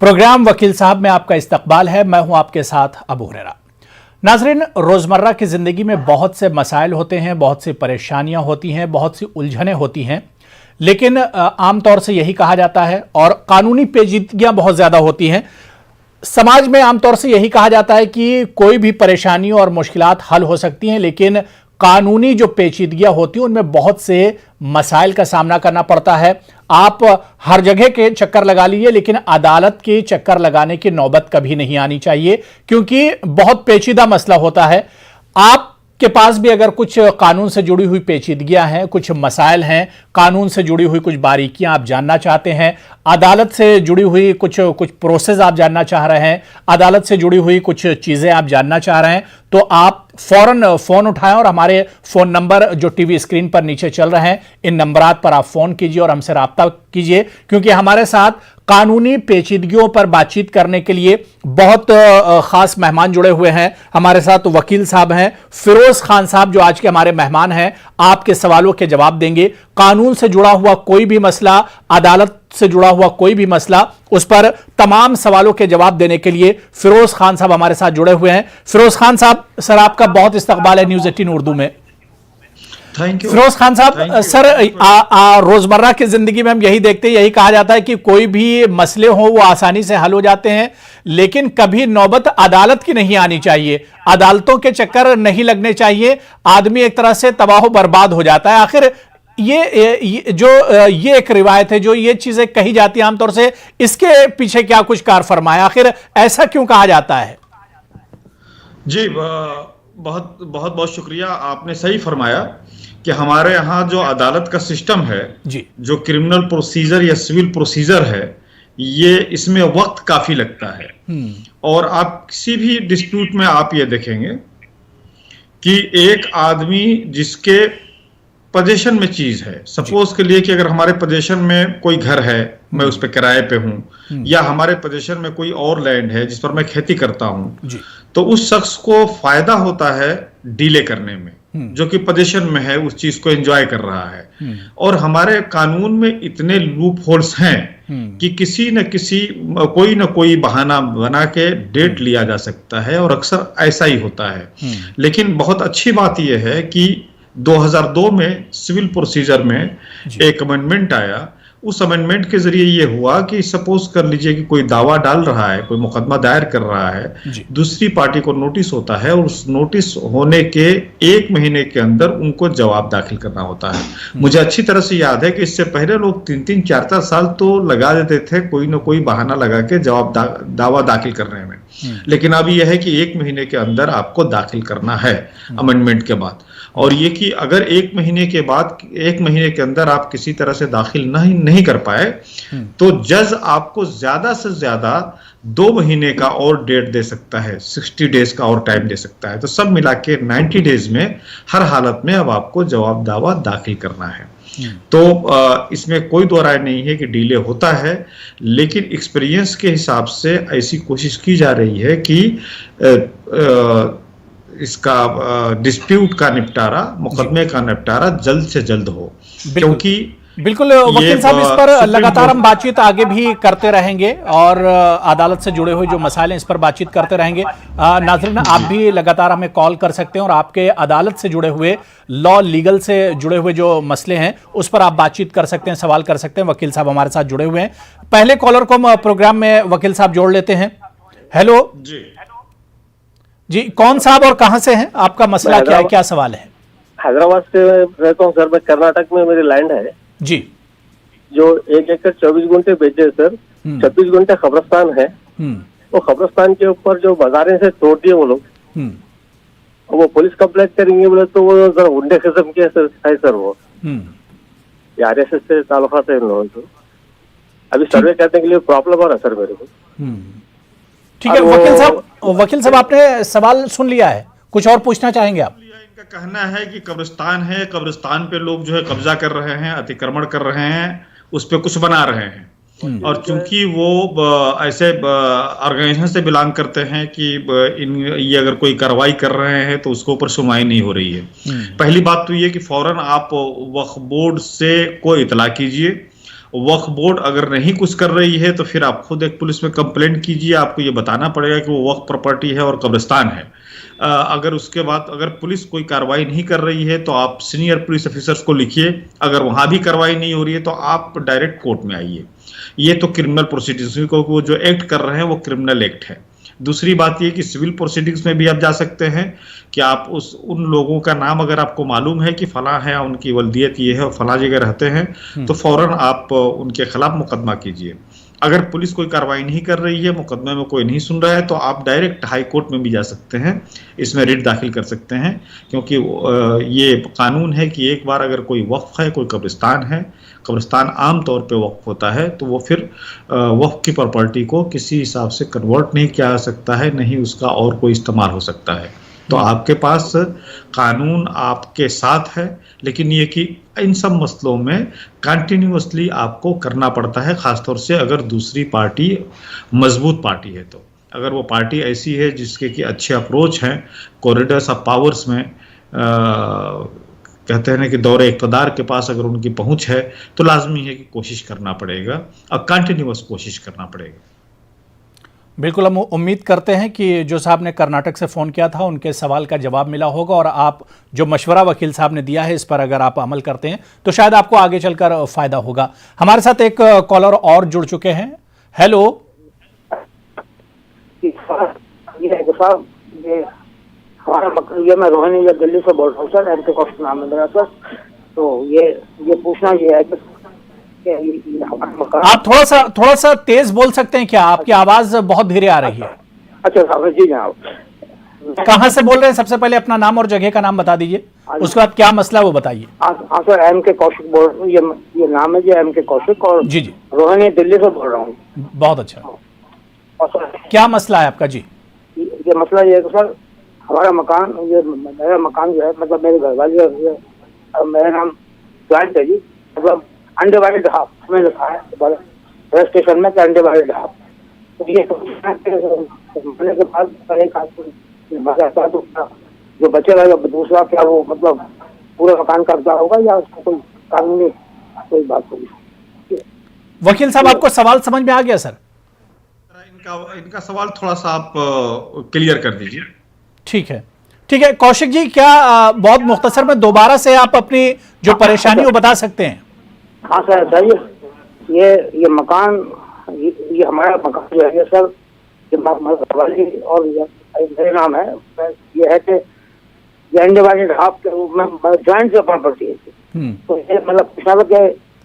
Programme वकील साहब में आपका इस्तकबाल है। मैं हूं आपके साथ अबू हुरैरा। नाज़रीन, रोज़मर्रा की ज़िंदगी में बहुत से मसाइल होते हैं, बहुत सी परेशानियां होती हैं, बहुत सी उलझनें होती हैं, लेकिन आमतौर से यही कहा जाता है और कानूनी पेचीदगियां बहुत ज़्यादा होती हैं। समाज में आमतौर से यही कहा जाता है कि कोई भी परेशानी और मुश्किलात हल हो सकती हैं, लेकिन कानूनी जो पेचीदगियां होती हैं उनमें बहुत से मसाइल का सामना करना पड़ता है। आप हर जगह के चक्कर लगा लीजिए, लेकिन अदालत के चक्कर लगाने की नौबत कभी नहीं आनी चाहिए, क्योंकि बहुत पेचीदा मसला होता है। आपके पास भी अगर कुछ कानून से जुड़ी हुई पेचीदगियां हैं, कुछ मसाइल हैं, कानून से जुड़ी हुई कुछ बारीकियां आप जानना चाहते हैं, अदालत से जुड़ी हुई कुछ प्रोसेस आप जानना चाह रहे हैं, अदालत से जुड़ी हुई कुछ चीज़ें आप जानना चाह रहे हैं, तो आप फौरन फ़ोन उठाएं और हमारे फ़ोन नंबर जो टीवी स्क्रीन पर नीचे चल रहे हैं, इन नंबरात पर आप फ़ोन कीजिए और हमसे राब्ता कीजिए, क्योंकि हमारे साथ कानूनी पेचीदगियों पर बातचीत करने के लिए बहुत ख़ास मेहमान जुड़े हुए हैं। हमारे साथ वकील साहब हैं, फिरोज़ खान साहब, जो आज के हमारे मेहमान हैं, आपके सवालों के जवाब देंगे। कानून से जुड़ा हुआ कोई भी मसला, अदालत से जुड़ा हुआ कोई भी मसला, उस पर तमाम सवालों के जवाब देने के लिए फिरोज खान साहब हमारे साथ जुड़े हुए हैं। फिरोज खान साहब, सर आपका बहुत इस्तकबाल है न्यूज़ 18 उर्दू में। थैंक यू फिरोज खान साहब, सर रोजमर्रा की जिंदगी में हम यही देखते हैं, यही कहा जाता है कि कोई भी मसले हो वो आसानी से हल हो जाते हैं, लेकिन कभी नौबत अदालत की नहीं आनी चाहिए, अदालतों के चक्कर नहीं लगने चाहिए, आदमी एक तरह से तबाह बर्बाद हो जाता है। आखिर ये एक रिवायत है, जो ये चीजें कही जाती है आमतौर से, इसके पीछे क्या कुछ कार फरमाया, आखिर ऐसा क्यों कहा जाता है? जी, बहुत बहुत बहुत शुक्रिया। आपने सही फरमाया कि हमारे यहाँ जो अदालत का सिस्टम है जी, जो क्रिमिनल प्रोसीजर या सिविल प्रोसीजर है, ये इसमें वक्त काफी लगता है। और आप किसी भी डिस्प्यूट में आप ये देखेंगे कि एक आदमी जिसके पोजीशन में चीज है, सपोज के लिए कि अगर हमारे पोजीशन में कोई घर है, मैं उस पर किराए पे हूं, या हमारे पोजीशन में कोई और लैंड है जिस पर मैं खेती करता हूं, तो उस शख्स को फायदा होता है डीले करने में, जो कि पोजीशन में है, उस चीज को एंजॉय कर रहा है। और हमारे कानून में इतने लूप होल्स हैं कि किसी न किसी कोई न कोई बहाना बना के डेट लिया जा सकता है, और अक्सर ऐसा ही होता है। लेकिन बहुत अच्छी बात यह है कि 2002 में सिविल प्रोसीजर में एक अमेंडमेंट आया। उस अमेंडमेंट के जरिए ये हुआ कि सपोज कर लीजिए कि कोई दावा डाल रहा है, कोई मुकदमा दायर कर रहा है, दूसरी पार्टी को नोटिस होता है, और उस नोटिस होने के 1 महीने के अंदर उनको जवाब दाखिल करना होता है। मुझे अच्छी तरह से याद है कि इससे पहले लोग 3-3, 4-4 साल तो लगा देते थे कोई ना कोई बहाना लगा के दावा दाखिल करने में, लेकिन अब यह है कि 1 महीने के अंदर आपको दाखिल करना है अमेंडमेंट के बाद। और ये कि अगर 1 महीने के बाद, 1 महीने के अंदर आप किसी तरह से दाखिल नहीं कर पाए, तो जज आपको ज्यादा से ज्यादा 2 महीने का और डेट दे सकता है, 60 डेज का और टाइम दे सकता है। तो सब मिला के 90 डेज में हर हालत में अब आपको जवाब दावा दाखिल करना है। तो इसमें कोई दो राय नहीं है कि डिले होता है, लेकिन एक्सपीरियंस के हिसाब से ऐसी कोशिश की जा रही है कि इसका डिस्प्यूट का निपटारा, मुकदमे का निपटारा जल्द से जल्द हो, क्योंकि बिल्कुल वकील साहब, इस पर लगातार हम बातचीत आगे भी करते रहेंगे और अदालत से जुड़े हुए जो मसाइल हैं इस पर बातचीत करते रहेंगे। नाज़रीन, आप भी लगातार हमें कॉल कर सकते हैं और आपके अदालत से जुड़े हुए, लॉ लीगल से जुड़े हुए जो मसले हैं उस पर आप बातचीत कर सकते हैं, सवाल कर सकते हैं। वकील साहब हमारे साथ जुड़े हुए हैं। पहले कॉलर को हम प्रोग्राम में वकील साहब जोड़ लेते हैं। हेलो जी, कौन साहब और कहाँ से हैं? आपका मसला क्या है, क्या सवाल है? हैदराबाद से रहता हूँ सर। मैं कर्नाटक में मेरी लैंड है जी, जो 1 एकड़ 24 गुंठे बेचे सर। 26 गुंठे खबरस्तान है। वो खबरस्तान के ऊपर जो बाजारे से तोड़ दिए वो लोग, वो पुलिस कंप्लेंट करेंगे बोले तो वो जरा गुंडे किस्म के है सर। वो RSS से ताल्लुकात है इन लोगों को। अभी सर्वे करने के लिए प्रॉब्लम हो रहा है सर मेरे को। ठीक है वकील साहब, आपने सवाल सुन लिया है, कुछ और पूछना चाहेंगे आप? इनका कहना है कि कब्रिस्तान है, कब्रिस्तान पे लोग जो है कब्जा कर रहे हैं, अतिक्रमण कर रहे हैं, उस पे कुछ बना रहे हैं, और चूंकि वो ऐसे ऑर्गेनाइजेशन से बिलोंग करते हैं कि ये अगर कोई कार्रवाई कर रहे हैं तो उसके ऊपर सुनवाई नहीं हो रही है। पहली बात तो ये कि फौरन आप वक्फ बोर्ड से कोई इतला कीजिए, वक्फ बोर्ड अगर नहीं कुछ कर रही है तो फिर आप खुद एक पुलिस में कंप्लेंट कीजिए, आपको ये बताना पड़ेगा कि वो वक्फ प्रॉपर्टी है और कब्रिस्तान है। अगर उसके बाद अगर पुलिस कोई कार्रवाई नहीं कर रही है तो आप सीनियर पुलिस ऑफिसर्स को लिखिए, अगर वहां भी कार्रवाई नहीं हो रही है तो आप डायरेक्ट कोर्ट में आइए। ये तो क्रिमिनल प्रोसीडिंग्स को वो जो एक्ट कर रहे हैं वो क्रिमिनल एक्ट है। दूसरी बात ये कि सिविल प्रोसीडिंग्स में भी आप जा सकते हैं कि आप उन लोगों का नाम अगर आपको मालूम है कि फला है, उनकी वल्दियत ये है और फला जगह रहते हैं, तो फौरन आप उनके खिलाफ मुकदमा कीजिए। अगर पुलिस कोई कार्रवाई नहीं कर रही है, मुकदमे में कोई नहीं सुन रहा है, तो आप डायरेक्ट हाई कोर्ट में भी जा सकते हैं, इसमें रिट दाखिल कर सकते हैं, क्योंकि ये कानून है कि एक बार अगर कोई वक्फ है, कोई कब्रिस्तान है, कब्रिस्तान आम तौर पे वक्फ होता है, तो वो फिर वक्फ की प्रॉपर्टी को किसी हिसाब से कन्वर्ट नहीं किया जा सकता है, नहीं उसका और कोई इस्तेमाल हो सकता है। तो आपके पास कानून आपके साथ है, लेकिन ये कि इन सब मसलों में कंटिन्यूअसली आपको करना पड़ता है, खासतौर से अगर दूसरी पार्टी मजबूत पार्टी है। तो अगर वो पार्टी ऐसी है जिसके कि अच्छे अप्रोच हैं, कॉरिडोर्स ऑफ पावर्स में कहते हैं ना कि दौरे इक़्तिदार के पास अगर उनकी पहुंच है, तो लाजमी है कि कोशिश करना पड़ेगा और कंटिन्यूअस कोशिश करना पड़ेगा। बिल्कुल, हम उम्मीद करते हैं कि जो साहब ने कर्नाटक से फ़ोन किया था उनके सवाल का जवाब मिला होगा, और आप जो मशवरा वकील साहब ने दिया है इस पर अगर आप अमल करते हैं तो शायद आपको आगे चलकर फ़ायदा होगा। हमारे साथ एक कॉलर और जुड़ चुके हैं। हेलो। साहब ये मैं रोहिणी या दिल्ली से बोल रहा हूँ सर, एमके कौशिक नाम है मेरा सर। तो ये पूछना ये है कि आप थोड़ा सा तेज बोल सकते हैं क्या? आपकी आवाज बहुत धीरे आ रही है। अच्छा साहब जी जनाब, कहाँ से बोल रहे हैं? सबसे पहले अपना नाम और जगह का नाम बता दीजिए, उसके बाद क्या मसला है वो बताइए। हाँ सर, एमके कौशिक बोल रहा हूँ, ये नाम है जी एमके कौशिक, और जी जी रोहिणी दिल्ली से बोल रहा हूँ। बहुत अच्छा। और सर क्या मसला है आपका? जी ये मसला ये है कि सर हमारा मकान, ये मेरा मकान जो है, मतलब मेरे घर वाले, मेरा नाम जॉइंट है जी, मतलब अनडिवाइडेड हाफ में लिखा है रजिस्ट्रेशन में, अनडिवाइडेड हाफ। तो ये मरने के बाद एक आदमी जो बचेगा या दूसरा, क्या वो मतलब पूरा मकान कब्जा होगा या उसको कोई कानूनी कोई बात होगी? वकील साहब, आपको सवाल समझ में आ गया सर? इनका सवाल थोड़ा सा आप क्लियर कर दीजिए। ठीक है कौशिक जी, क्या बहुत मुख्तसर में दोबारा से आप अपनी जो परेशानी वो बता सकते हैं? हाँ सर बताइए। ये मकान, ये हमारा मकान जो है सर, ये और मेरे नाम है, ये है कि ये अनडिवाइडेड हाफ के रूप में जॉइंट से प्रॉपर्टी है। तो ये मतलब पिछला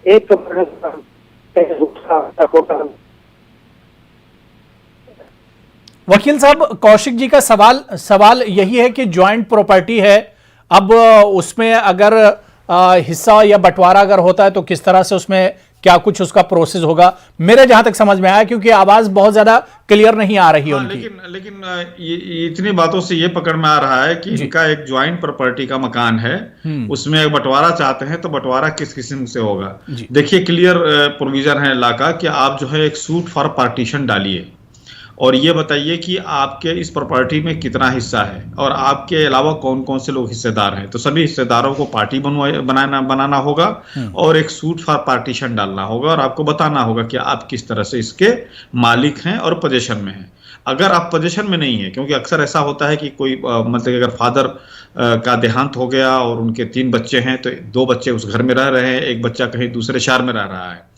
एक वकील साहब, कौशिक जी का सवाल यही है कि जॉइंट प्रॉपर्टी है, अब उसमें अगर हिस्सा या बंटवारा अगर होता है तो किस तरह से उसमें क्या कुछ उसका प्रोसेस होगा? मेरे जहां तक समझ में आया, क्योंकि आवाज बहुत ज्यादा क्लियर नहीं आ रही है उनकी। लेकिन ये इतनी बातों से ये पकड़ में आ रहा है कि इनका एक ज्वाइंट प्रॉपर्टी का मकान है, उसमें एक बंटवारा चाहते हैं, तो बंटवारा किस किस्म से होगा? देखिए, क्लियर प्रोविजन है इलाका कि आप जो है एक सूट फॉर पार्टीशन डालिए और ये बताइए कि आपके इस प्रॉपर्टी में कितना हिस्सा है और आपके अलावा कौन कौन से लोग हिस्सेदार हैं। तो सभी हिस्सेदारों को पार्टी बनाना होगा और एक सूट फॉर पार्टीशन डालना होगा और आपको बताना होगा कि आप किस तरह से इसके मालिक हैं और पोजीशन में हैं। अगर आप पोजीशन में नहीं है, क्योंकि अक्सर ऐसा होता है कि कोई मतलब अगर फादर का देहांत हो गया और उनके 3 बच्चे हैं, तो 2 बच्चे उस घर में रह रहे हैं, एक बच्चा कहीं दूसरे शहर में रह रहा है,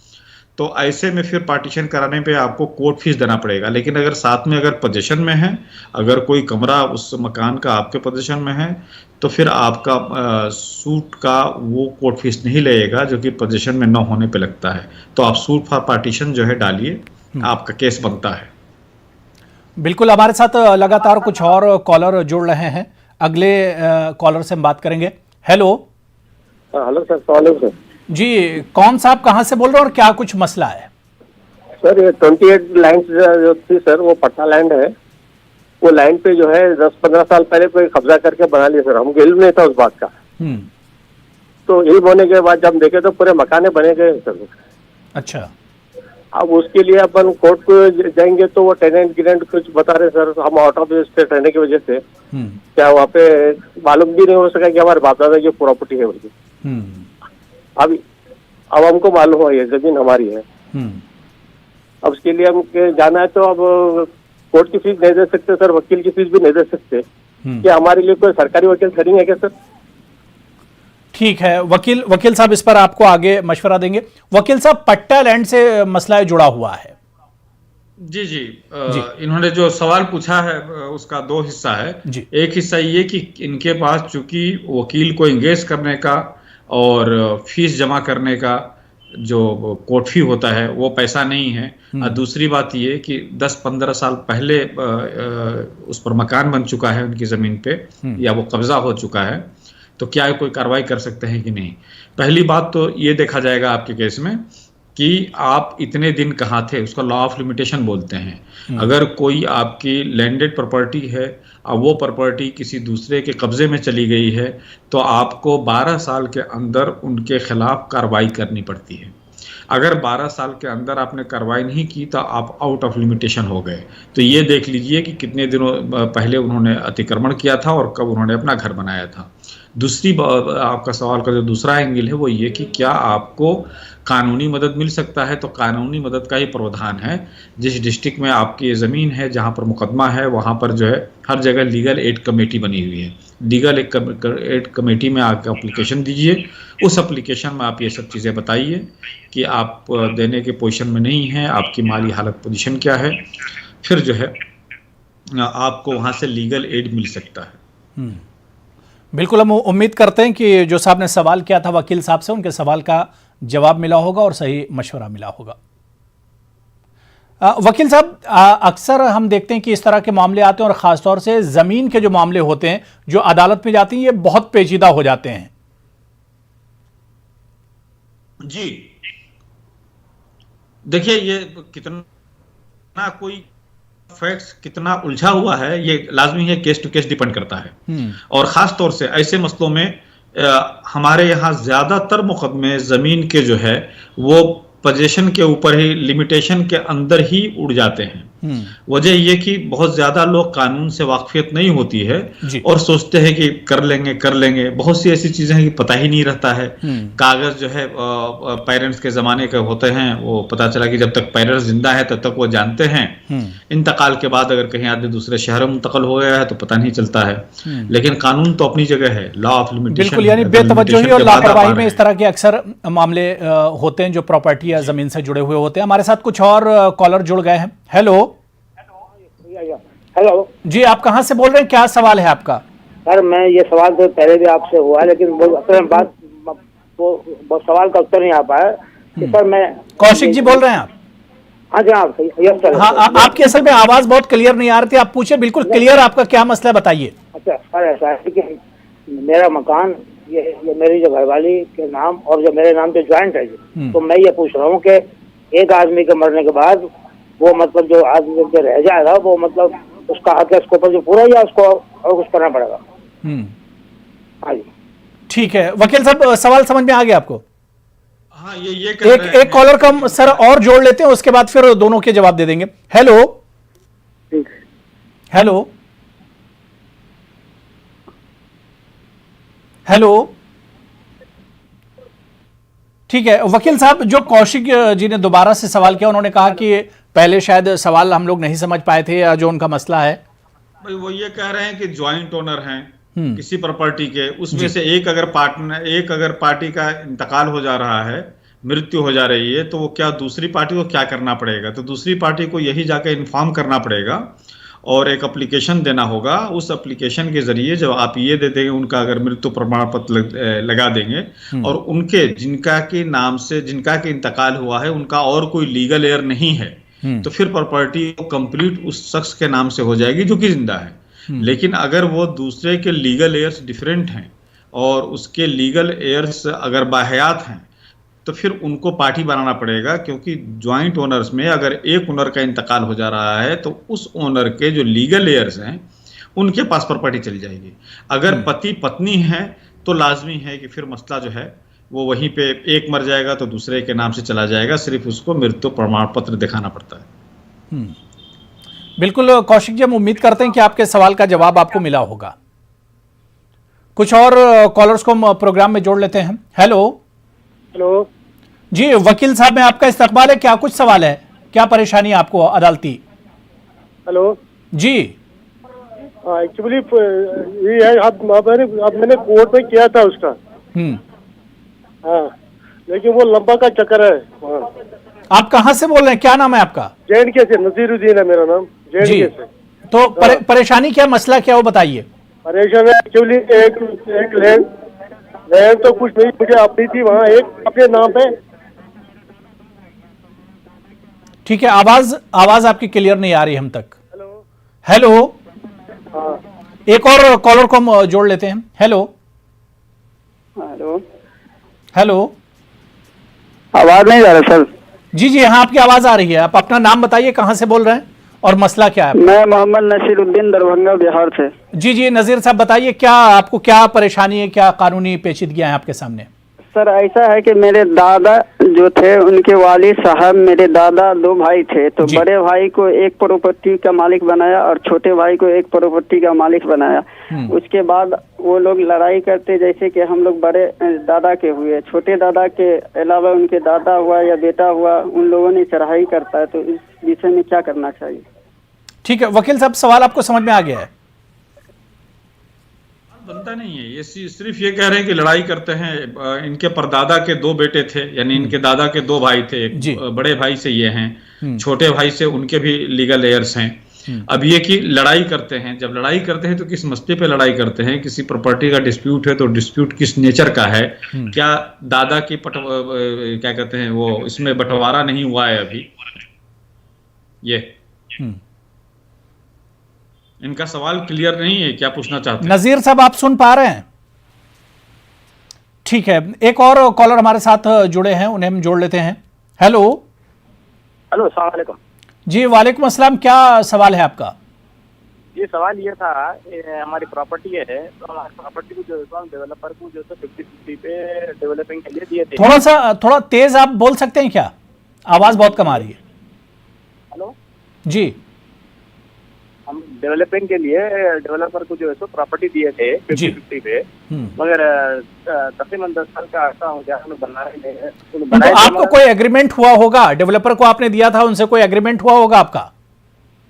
तो ऐसे में फिर पार्टीशन कराने पे आपको कोर्ट फीस देना पड़ेगा। लेकिन अगर साथ में अगर पोजीशन में है, अगर कोई कमरा उस मकान का आपके पोजीशन में है, तो फिर आपका सूट का वो कोर्ट फीस नहीं लगेगा जो कि पोजीशन में न होने पे लगता है। तो आप सूट फॉर पार्टीशन जो है डालिए, आपका केस बनता है। बिल्कुल, हमारे साथ लगातार कुछ और कॉलर जुड़ रहे हैं, अगले कॉलर से हम बात करेंगे। हेलो। हेलो सर, सवाल सर जी, कौन साहब कहाँ से बोल रहे हैं और क्या कुछ मसला है? सर ये 28 लाइन जो थी सर, वो पट्टा लैंड है, वो लाइन पे जो है 10-15 साल पहले कोई कब्जा करके बना लिया सर, हमको इल्म नहीं था उस बात का। तो इल्म होने के बाद जब हम देखे तो पूरे मकाने बने गए सर। अच्छा। अब उसके लिए अपन कोर्ट को जाएंगे तो वो टेनेंट गिनेंट कुछ बता रहे सर, हम आउट ऑफ स्टेट रहने की वजह से क्या वहाँ पे मालूम भी नहीं हो सका कि हमारे बाप दादा की प्रॉपर्टी है बोलती। अब हमको मालूम हुआ ये जमीन हमारी है। अब उसके लिए हम जाना है तो अब कोर्ट की फीस नहीं दे सकते सर, वकील की फीस भी नहीं दे सकते। क्या हमारे लिए कोई सरकारी वकील खड़ी है क्या सर? ठीक है, वकील साहब इस पर आपको आगे मशवरा देंगे। वकील साहब, पट्टा लैंड से मसला जुड़ा हुआ है। जी। इन्होंने जो सवाल पूछा है उसका दो हिस्सा है जी। एक हिस्सा ये कि इनके पास चूंकि वकील को एंगेज करने का और फीस जमा करने का जो कोर्ट फी होता है वो पैसा नहीं है। और दूसरी बात ये कि 10-15 साल पहले उस पर मकान बन चुका है उनकी जमीन पे या वो कब्जा हो चुका है, तो क्या कोई कार्रवाई कर सकते हैं कि नहीं। पहली बात तो ये देखा जाएगा आपके केस में कि आप इतने दिन कहाँ थे, उसका लॉ ऑफ लिमिटेशन बोलते हैं। अगर कोई आपकी लैंडेड प्रॉपर्टी है और वो प्रॉपर्टी किसी दूसरे के कब्जे में चली गई है तो आपको 12 साल के अंदर उनके खिलाफ कार्रवाई करनी पड़ती है। अगर 12 साल के अंदर आपने कार्रवाई नहीं की तो आप आउट ऑफ लिमिटेशन हो गए। तो ये देख लीजिए कि कितने दिनों पहले उन्होंने अतिक्रमण किया था और कब उन्होंने अपना घर बनाया था। दूसरी आपका सवाल का जो दूसरा एंगल है वो ये कि क्या आपको कानूनी मदद मिल सकता है, तो कानूनी मदद का ही प्रावधान है। जिस डिस्ट्रिक्ट में आपकी ज़मीन है जहाँ पर मुकदमा है वहाँ पर जो है हर जगह लीगल एड कमेटी बनी हुई है। लीगल एड कमेटी में आकर एप्लीकेशन दीजिए, उस एप्लीकेशन में आप ये सब चीज़ें बताइए कि आप देने के पोजीशन में नहीं हैं, आपकी माली हालत पोजीशन क्या है, फिर जो है आपको वहाँ से लीगल एड मिल सकता है। बिल्कुल, हम उम्मीद करते हैं कि जो साहब ने सवाल किया था वकील साहब से, उनके सवाल का जवाब मिला होगा और सही मशवरा मिला होगा। वकील साहब, अक्सर हम देखते हैं कि इस तरह के मामले आते हैं और ख़ासतौर से ज़मीन के जो मामले होते हैं जो अदालत में जाती हैं ये बहुत पेचीदा हो जाते हैं। जी देखिए, ये कितना कोई फैक्ट्स कितना उलझा हुआ है ये लाजमी है, केस टू केस डिपेंड करता है। और ख़ास तौर से ऐसे मसलों में हमारे यहाँ ज़्यादातर मुकदमे ज़मीन के जो है वो पोजीशन के ऊपर ही, लिमिटेशन के अंदर ही उड़ जाते हैं। वजह यह कि बहुत ज़्यादा लोग कानून से वाकफियत नहीं होती है और सोचते हैं कि कर लेंगे। बहुत सी ऐसी चीज़ें हैं कि पता ही नहीं रहता है। कागज़ जो है पेरेंट्स के ज़माने के होते हैं, वो पता चला कि जब तक पेरेंट्स जिंदा है तब तक वो जानते हैं। इंतकाल के बाद अगर कहीं आदमी दूसरे शहर में मुंतकल हो गया है तो पता नहीं चलता है। लेकिन कानून तो अपनी जगह है, लॉ ऑफ लिमिटेशन। बिल्कुल, यानी बेतवज्जोही और लापरवाही में इस तरह के अक्सर मामले होते हैं जो प्रॉपर्टी या ज़मीन से जुड़े हुए होते हैं। हमारे साथ कुछ और कॉलर जुड़ गए हैं। हेलो जी, आप कहाँ से बोल रहे हैं, क्या सवाल है आपका? सर मैं ये सवाल तो पहले भी आपसे हुआ है लेकिन वो सवाल का उत्तर नहीं आ पाया कि सर मैं कौशिक जी बोल रहे हैं आप? हाँ जी, हाँ यस सर। हाँ, आपकी असल में आवाज बहुत क्लियर नहीं आ रही थी, आप पूछे बिल्कुल क्लियर, आपका क्या मसला है बताइए। अच्छा सर, ऐसा है कि मेरा मकान ये मेरी जो घरवाली के नाम और जो मेरे नाम पे ज्वाइंट है जी, तो मैं ये पूछ रहा हूँ कि एक आदमी के मरने के बाद वो मतलब जो आदमी जो रह जाएगा वो मतलब उसका हक है उसके ऊपर जो पूरा, या उसको और कुछ करना पड़ेगा? हाँ जी ठीक है। वकील साहब, सवाल समझ में आ गया आपको? हाँ, ये एक कॉलर का सर और जोड़ लेते हैं, उसके बाद फिर दोनों के जवाब दे देंगे। हेलो हेलो हेलो ठीक है। वकील साहब, जो कौशिक जी ने दोबारा से सवाल किया, उन्होंने कहा कि पहले शायद सवाल हम लोग नहीं समझ पाए थे या जो उनका मसला है। भाई वो ये कह रहे हैं कि ज्वाइंट ओनर हैं किसी प्रॉपर्टी के, उसमें से एक अगर पार्टी का इंतकाल हो जा रहा है, मृत्यु हो जा रही है, तो वो क्या दूसरी पार्टी को क्या करना पड़ेगा? तो दूसरी पार्टी को यही जाकर इन्फॉर्म करना पड़ेगा और एक एप्लीकेशन देना होगा। उस एप्लीकेशन के जरिए जब आप ये दे देंगे, उनका अगर मृत्यु प्रमाण पत्र लगा देंगे और उनके जिनका के नाम से जिनका के इंतकाल हुआ है उनका और कोई लीगल एयर नहीं है, तो फिर प्रॉपर्टी कंप्लीट उस शख्स के नाम से हो जाएगी जो कि जिंदा है। लेकिन अगर वो दूसरे के लीगल एयर्स डिफरेंट हैं और उसके लीगल एयर्स अगर बाहयात हैं तो फिर उनको पार्टी बनाना पड़ेगा, क्योंकि ज्वाइंट ओनर्स में अगर एक ओनर का इंतकाल हो जा रहा है तो उस ओनर के जो लीगल एयर्स हैं उनके पास प्रॉपर्टी चली जाएगी। अगर पति पत्नी है तो लाजमी है कि फिर मसला जो है वो वहीं पे एक मर जाएगा तो दूसरे के नाम से चला जाएगा, सिर्फ उसको मृत्यु प्रमाण पत्र दिखाना पड़ता है। बिल्कुल कौशिक जी, हम उम्मीद करते हैं कि आपके सवाल का जवाब आपको मिला होगा। कुछ और कॉलर्स को हम प्रोग्राम में जोड़ लेते हैं। हेलो जी वकील साहब, में आपका इस्तकबाल है। क्या कुछ सवाल है, क्या परेशानी है आपको अदालती? हेलो जी एक्चुअली ये है, अब मैंने कोर्ट में किया था उसका। हाँ, लेकिन वो लंबा का चक्कर है। हाँ। आप कहाँ से बोल रहे हैं, क्या नाम है आपका? JNK से, नजीरुद्दीन है मेरा नाम, जी। JNK से। तो परेशानी क्या, मसला क्या, वो बताइए। परेशान है एक्चुअली, एक लैंड तो कुछ नहीं, मुझे अपनी थी वहाँ एक अपने नाम पे। ठीक है, आवाज आपकी क्लियर नहीं आ रही हम तक। हेलो हेलो, हाँ एक और कॉलर को हम जोड़ लेते हैं। हेलो हेलो, हेलो, आवाज नहीं आ रहा सर। जी हाँ, आपकी आवाज आ रही है। आप अपना नाम बताइए, कहाँ से बोल रहे हैं और मसला क्या है? मैं मोहम्मद नसीरुद्दीन, दरभंगा, बिहार से। जी नजीर साहब बताइए, क्या आपको क्या परेशानी है, क्या कानूनी पेचीदगियां हैं आपके सामने? सर ऐसा है कि मेरे दादा जो थे, उनके वालिद साहब, मेरे दादा 2 भाई थे, तो जी। बड़े भाई को एक प्रॉपर्टी का मालिक बनाया और छोटे भाई को एक प्रॉपर्टी का मालिक बनाया। उसके बाद वो लोग लड़ाई करते, जैसे कि हम लोग बड़े दादा के हुए, छोटे दादा के अलावा उनके दादा हुआ या बेटा हुआ, उन लोगों ने चढ़ाई करता है। तो इस विषय में क्या करना चाहिए? ठीक है वकील साहब, सवाल आपको समझ में आ गया है? बनता नहीं है, ये सिर्फ ये कह रहे हैं कि लड़ाई करते हैं। इनके परदादा के 2 बेटे थे, यानी इनके दादा के 2 भाई थे। एक बड़े भाई से ये हैं, छोटे भाई से उनके भी लीगल एयर्स हैं। अब ये कि लड़ाई करते हैं, जब लड़ाई करते हैं तो किस मसले पे लड़ाई करते हैं? किसी प्रॉपर्टी का डिस्प्यूट है तो डिस्प्यूट किस नेचर का है? क्या दादा की क्या कहते हैं वो, इसमें बंटवारा नहीं हुआ है अभी? ये इनका सवाल क्लियर नहीं है, क्या पूछना चाहते हैं? नजीर साहब आप सुन पा रहे हैं? ठीक है, एक और कॉलर हमारे साथ जुड़े हैं, उन्हें हम जोड़ लेते हैं। हेलो हेलो, अस्सलाम वालेकुम। जी वालेकुम अस्सलाम, क्या सवाल है आपका? ये सवाल ये था, हमारी प्रॉपर्टी है, तो हमारी प्रॉपर्टी को जो है डेवलपर को जो है 50-50 पे डेवलपिंग के लिए दिए थे। थोड़ा तेज आप बोल सकते हैं क्या? आवाज बहुत कम आ रही है। हेलो जी, हम डेवलपिंग के लिए डेवलपर को जो है सो प्रॉपर्टी दिए थे 50-50 पे, मगर तकरीबन 10 साल का अर्सा हो गया उन्हें तो आपको कोई एग्रीमेंट हुआ होगा? डेवलपर को आपने दिया था, उनसे कोई एग्रीमेंट हुआ होगा आपका?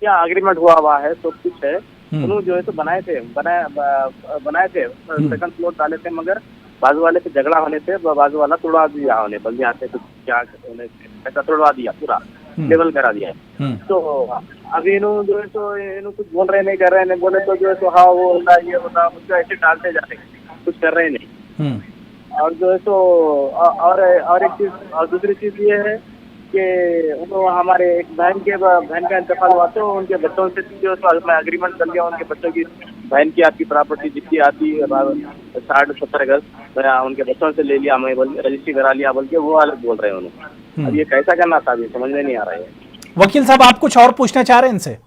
क्या एग्रीमेंट हुआ है, सब कुछ है। उन्होंने जो है तो बनाए थे सेकंड फ्लोर डाले थे, मगर बाजू वाले से झगड़ा होने से बाजू वाला तोड़वा दिया उन्हें, बल्कि यहाँ से कुछ क्या ऐसा तोड़वा दिया, पूरा लेवल करा दिया है। तो अभी इन्होंने जो है तो इन्हों कुछ बोल रहे नहीं, कर रहे नहीं, बोले तो जो है तो हाँ वो होता ये होता, उसको ऐसे डालते जा रहे, कुछ कर रहे नहीं। और जो है तो और एक चीज, और दूसरी चीज ये है कि उन्होंने हमारे एक बहन का इंतकाल हुआ, तो उनके बच्चों से जो है तो मैं एग्रीमेंट कर लिया, उनके बच्चों की, बहन की आपकी प्रॉपर्टी जितनी आती है 60-70 गज, उनके बच्चों से ले लिया, मैं रजिस्ट्री करा लिया, बल्कि वो अलग बोल रहे हैं उन्होंने। अब ये कैसा करना था, अभी समझ में नहीं आ रहा है। वकील साहब आप कुछ और पूछना चाह रहे हैं इनसे?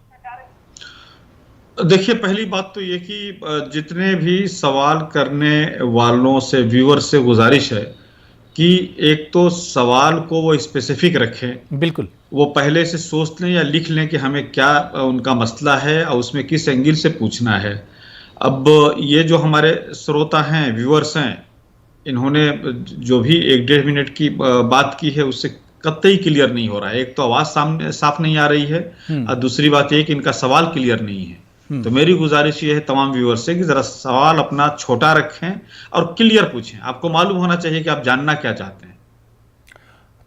देखिए, पहली बात तो ये कि जितने भी सवाल करने वालों से, व्यूअर से गुजारिश है कि एक तो सवाल को वो स्पेसिफिक रखें, बिल्कुल वो पहले से सोच लें या लिख लें कि हमें क्या उनका मसला है और उसमें किस एंगल से पूछना है। अब ये जो हमारे श्रोता हैं, व्यूअर्स हैं, इन्होंने जो भी 1-1.5 मिनट की बात की है उससे कतई क्लियर नहीं हो रहा है। एक तो आवाज सामने साफ नहीं आ रही है और दूसरी बात ये कि इनका सवाल क्लियर नहीं है। तो मेरी गुजारिश ये है तमाम व्यूअर्स से कि जरा सवाल अपना छोटा रखें और क्लियर पूछें। आपको मालूम होना चाहिए कि आप जानना क्या चाहते हैं।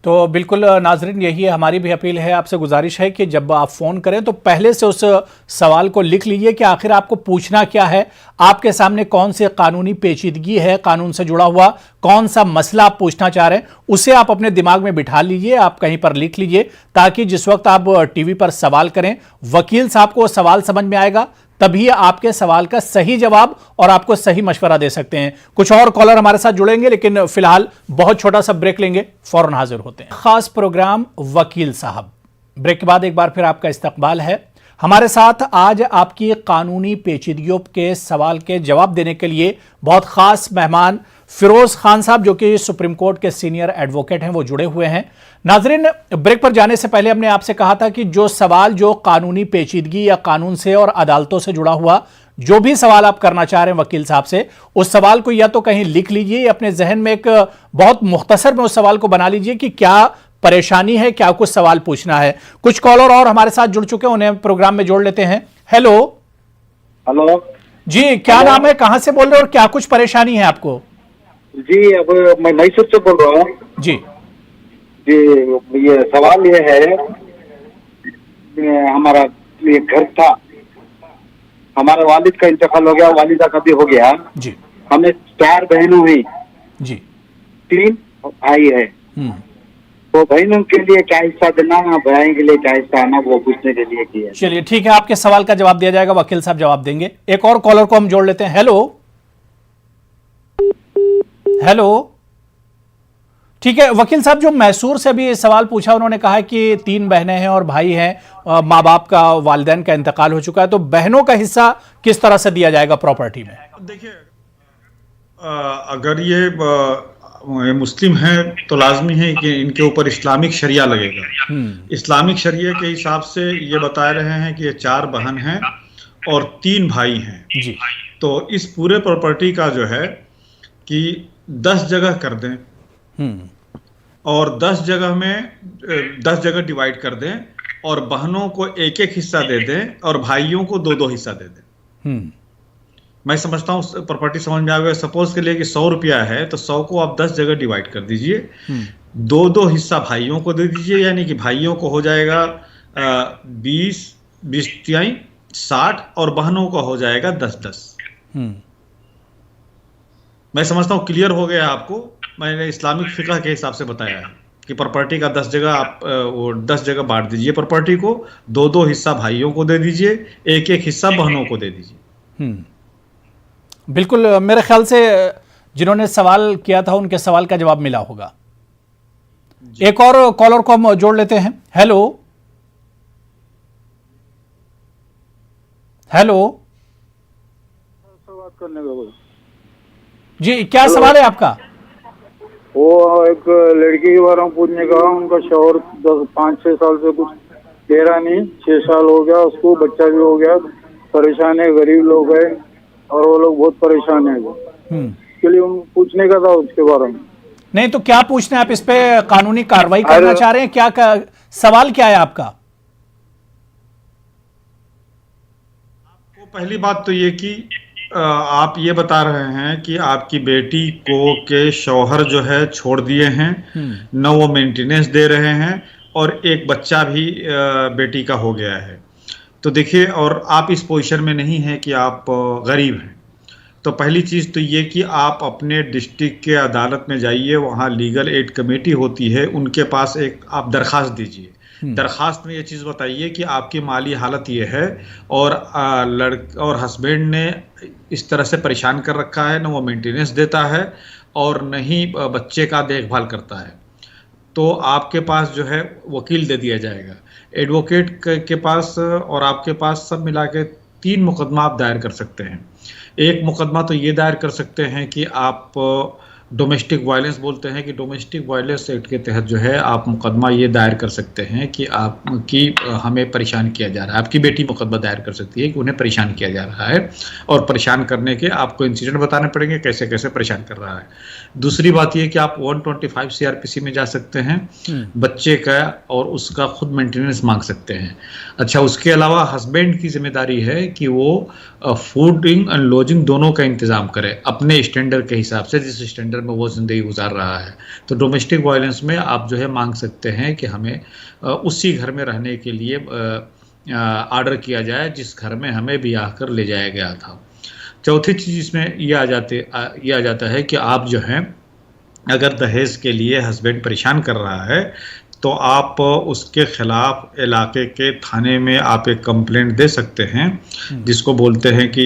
तो बिल्कुल नाजरीन, यही हमारी भी अपील है, आपसे गुजारिश है कि जब आप फ़ोन करें तो पहले से उस सवाल को लिख लीजिए कि आखिर आपको पूछना क्या है, आपके सामने कौन सी कानूनी पेचीदगी है, कानून से जुड़ा हुआ कौन सा मसला आप पूछना चाह रहे हैं, उसे आप अपने दिमाग में बिठा लीजिए, आप कहीं पर लिख लीजिए, ताकि जिस वक्त आप टीवी पर सवाल करें वकील साहब को सवाल समझ में आएगा, तभी आपके सवाल का सही जवाब और आपको सही मशवरा दे सकते हैं। कुछ और कॉलर हमारे साथ जुड़ेंगे, लेकिन फिलहाल बहुत छोटा सा ब्रेक लेंगे, फौरन हाजिर होते हैं। खास प्रोग्राम वकील साहब, ब्रेक के बाद एक बार फिर आपका इस्तकबाल है। हमारे साथ आज आपकी कानूनी पेचीदगियों के सवाल के जवाब देने के लिए बहुत खास मेहमान फिरोज खान साहब, जो कि सुप्रीम कोर्ट के सीनियर एडवोकेट हैं, वो जुड़े हुए हैं। नाजरीन, ब्रेक पर जाने से पहले हमने आपसे कहा था कि जो सवाल जो कानूनी पेचीदगी या कानून से और अदालतों से जुड़ा हुआ जो भी सवाल आप करना चाह रहे हैं वकील साहब से, उस सवाल को या तो कहीं लिख लीजिए, अपने जहन में एक बहुत मुख्तसर में उस सवाल को बना लीजिए कि क्या परेशानी है, क्या कुछ सवाल पूछना है। कुछ कॉलर और हमारे साथ जुड़ चुके हैं, उन्हें प्रोग्राम में जोड़ लेते हैं। हेलो हेलो जी, क्या नाम है, कहां से बोल रहे हो और क्या कुछ परेशानी है आपको? जी, अब मैं मैसूर से बोल रहा हूँ जी जी। ये सवाल ये है, हमारा ये घर था, हमारे वालिद का इंतकाल हो गया, वालिदा का भी हो गया। जी हमें 4 बहनों हुई, जी 3 भाई है। तो बहनों के लिए क्या हिस्सा देना, भाई के लिए क्या हिस्सा आना, वो पूछने के लिए किया। चलिए ठीक है, आपके सवाल का जवाब दिया जाएगा, वकील साहब जवाब देंगे। एक और कॉलर को हम जोड़ लेते हैं। हेलो हेलो, ठीक है वकील साहब, जो मैसूर से भी सवाल पूछा, उन्होंने कहा कि 3 बहनें हैं और भाई हैं, माँ बाप का, वालिदैन का इंतकाल हो चुका है, तो बहनों का हिस्सा किस तरह से दिया जाएगा प्रॉपर्टी में? देखिए, अगर ये मुस्लिम हैं तो लाजमी है कि इनके ऊपर इस्लामिक शरिया लगेगा। इस्लामिक शरिया के हिसाब से ये बता रहे हैं कि ये 4 बहन हैं और 3 भाई हैं जी। तो इस पूरे प्रॉपर्टी का जो है कि 10 जगह कर दें और 10 जगह डिवाइड कर दें और बहनों को 1-1 हिस्सा दे दें और भाइयों को 2-2 हिस्सा दे दें। मैं समझता हूँ प्रॉपर्टी समझ में आ गया। सपोज के लिए कि 100 रुपया है तो 100 को आप 10 जगह डिवाइड कर दीजिए, 2-2 हिस्सा भाइयों को दे दीजिए, यानी कि भाइयों को हो जाएगा 20 तिहाई 60 और बहनों का हो जाएगा 10-10। मैं समझता हूँ क्लियर हो गया आपको। मैंने इस्लामिक फिक़ह के हिसाब से बताया है कि प्रॉपर्टी का 10 जगह आप वो 10 जगह बांट दीजिए प्रॉपर्टी को, 2-2 हिस्सा भाइयों को दे दीजिए, 1-1 हिस्सा बहनों को दे दीजिए। बिल्कुल, मेरे ख्याल से जिन्होंने सवाल किया था उनके सवाल का जवाब मिला होगा। एक और कॉलर को हम जोड़ लेते हैं। हेलो हेलो बात करने का जी, क्या सवाल है आपका? वो एक लड़की के बारे में पूछने का, उनका शौहर 5-6 साल से कुछ दे रहा नहीं, 6 साल हो गया, उसको बच्चा भी हो गया, परेशान है, गरीब लोग है और वो लोग बहुत परेशान है। इसके लिए पूछने का था उसके बारे में। नहीं तो क्या पूछना है आप? इस पे कानूनी कार्रवाई करना चाह रहे हैं क्या? सवाल क्या है आपका? आपको पहली बात तो ये कि आप ये बता रहे हैं कि आपकी बेटी को के शौहर जो है छोड़ दिए हैं, न वो मेंटेनेंस दे रहे हैं और एक बच्चा भी बेटी का हो गया है। तो देखिए, और आप इस पोजीशन में नहीं हैं कि आप गरीब हैं। तो पहली चीज़ तो ये कि आप अपने डिस्ट्रिक्ट के अदालत में जाइए, वहाँ लीगल एड कमेटी होती है, उनके पास एक आप दरख्वास्त दीजिए। दरख्वास्त में ये चीज़ बताइए कि आपकी माली हालत ये है और हस्बैंड ने इस तरह से परेशान कर रखा है, न वो मेंटेनेंस देता है और न ही बच्चे का देखभाल करता है। तो आपके पास जो है वकील दे दिया जाएगा, एडवोकेट के पास, और आपके पास सब मिला के 3 मुकदमा आप दायर कर सकते हैं। एक मुकदमा तो ये दायर कर सकते हैं कि आप डोमेस्टिक वायलेंस बोलते हैं कि डोमेस्टिक वायलेंस एक्ट के तहत जो है आप मुकदमा ये दायर कर सकते हैं कि हमें परेशान किया जा रहा है। आपकी बेटी मुकदमा दायर कर सकती है कि उन्हें परेशान किया जा रहा है और परेशान करने के आपको इंसिडेंट बताने पड़ेंगे कैसे कैसे परेशान कर रहा है। दूसरी बात ये कि आप 125 CRPC में जा सकते हैं, बच्चे का और उसका खुद मेंटेनेंस मांग सकते हैं। अच्छा, उसके अलावा हस्बैंड की जिम्मेदारी है कि वो फूडिंग एंड लॉजिंग दोनों का इंतज़ाम करे अपने स्टैंडर्ड के हिसाब से, जिस स्टैंडर्ड में वो ज़िंदगी गुजार रहा है। तो डोमेस्टिक वायलेंस में आप जो है मांग सकते हैं कि हमें उसी घर में रहने के लिए आर्डर किया जाए जिस घर में हमें ब्याह कर ले जाया गया था। चौथी चीज़ इसमें ये आ जाता है कि आप जो हैं अगर दहेज के लिए हस्बैंड परेशान कर रहा है तो आप उसके खिलाफ इलाके के थाने में आप एक कंप्लेंट दे सकते हैं, जिसको बोलते हैं कि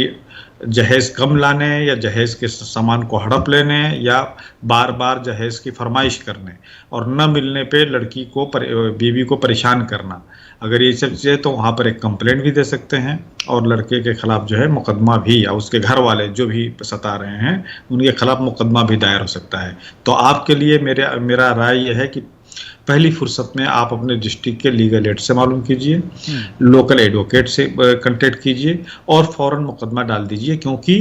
जहेज़ कम लाने या जहेज़ के सामान को हड़प लेने या बार बार जहेज़ की फरमाइश करने और न मिलने पे लड़की को बीवी को परेशान करना। अगर ये सब चीज़ें तो वहाँ पर एक कंप्लेंट भी दे सकते हैं और लड़के के ख़िलाफ़ जो है मुकदमा भी, या उसके घर वाले जो भी सता रहे हैं उनके ख़िलाफ़ मुकदमा भी दायर हो सकता है। तो आपके लिए मेरा राय यह है कि पहली फुर्सत में आप अपने डिस्ट्रिक्ट के लीगल एड से मालूम कीजिए, लोकल एडवोकेट से कांटेक्ट कीजिए और फौरन मुकदमा डाल दीजिए, क्योंकि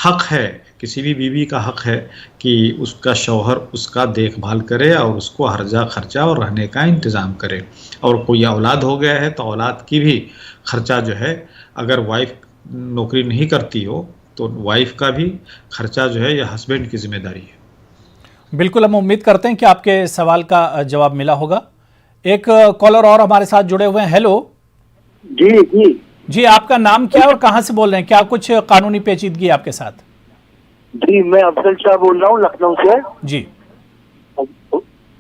हक है, किसी भी बीवी का हक है कि उसका शौहर उसका देखभाल करे और उसको हर्जा खर्चा और रहने का इंतज़ाम करे। और कोई औलाद हो गया है तो औलाद की भी खर्चा जो है, अगर वाइफ नौकरी नहीं करती हो तो वाइफ का भी खर्चा जो है यह हस्बैंड की जिम्मेदारी है। बिल्कुल, हम उम्मीद करते हैं कि आपके सवाल का जवाब मिला होगा। एक कॉलर और हमारे साथ जुड़े हुए हैं। हेलो जी जी जी, आपका नाम क्या है और कहाँ से बोल रहे हैं? क्या कुछ कानूनी पेचीदगी है आपके साथ? जी, मैं अफजल शाह बोल रहा हूँ लखनऊ से। जी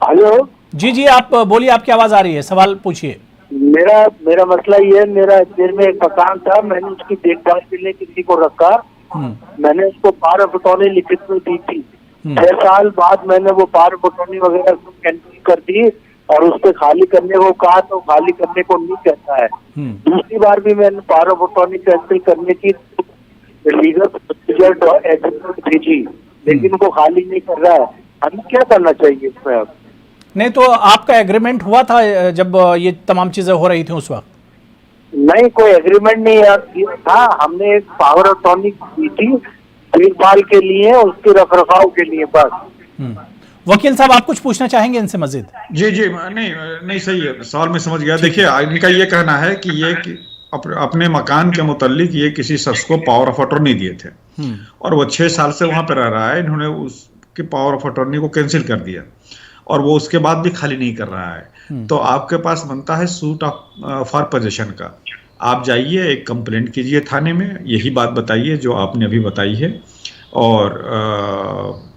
हेलो जी जी, आप बोलिए, आपकी आवाज आ रही है, सवाल पूछिए। मेरा मसला ये है, मेरा देर में एक मकान था, मैंने उसकी देखभाल के लिए किसी को रखा। मैंने उसको पावर ऑफ अटॉर्नी लिखित में दी थी। 6 साल बाद मैंने वो पावर ऑफ अटॉर्नी वगैरह कैंसिल कर दी और उसको खाली करने को कहा तो खाली करने को नहीं कहता है। दूसरी बार भी मैंने पावर ऑफ अटॉर्नी कैंसिल करने की लीगल प्रोसीजर एग्रीमेंट भेजी, लेकिन वो खाली नहीं कर रहा है। हमें क्या करना चाहिए इसमें अब? नहीं तो आपका एग्रीमेंट हुआ था जब ये तमाम चीजें हो रही थी उस वक्त? नहीं, कोई एग्रीमेंट नहीं था। हमने एक पावर ऑफ अटॉर्नी दी थी देखभाल के लिए, उसके रख रखाव के लिए बस। वकील साहब, आप कुछ पूछना चाहेंगे इनसे मजीद? जी जी, नहीं सही है, सवाल मैं समझ गया। देखिए, इनका ये कहना है कि ये अपने मकान के मुतालिक ये किसी शख्स को पावर ऑफ अटॉर्नी दिए थे और वो 6 साल से वहां पर रह रहा है। इन्होंने उसके पावर ऑफ अटॉर्नी को कैंसिल कर दिया और वो उसके बाद भी खाली नहीं कर रहा है। तो आपके पास बनता है सूट फॉर पोजेशन का। आप जाइए, एक कंप्लेंट कीजिए थाने में, यही बात बताइए जो आपने अभी बताई है, और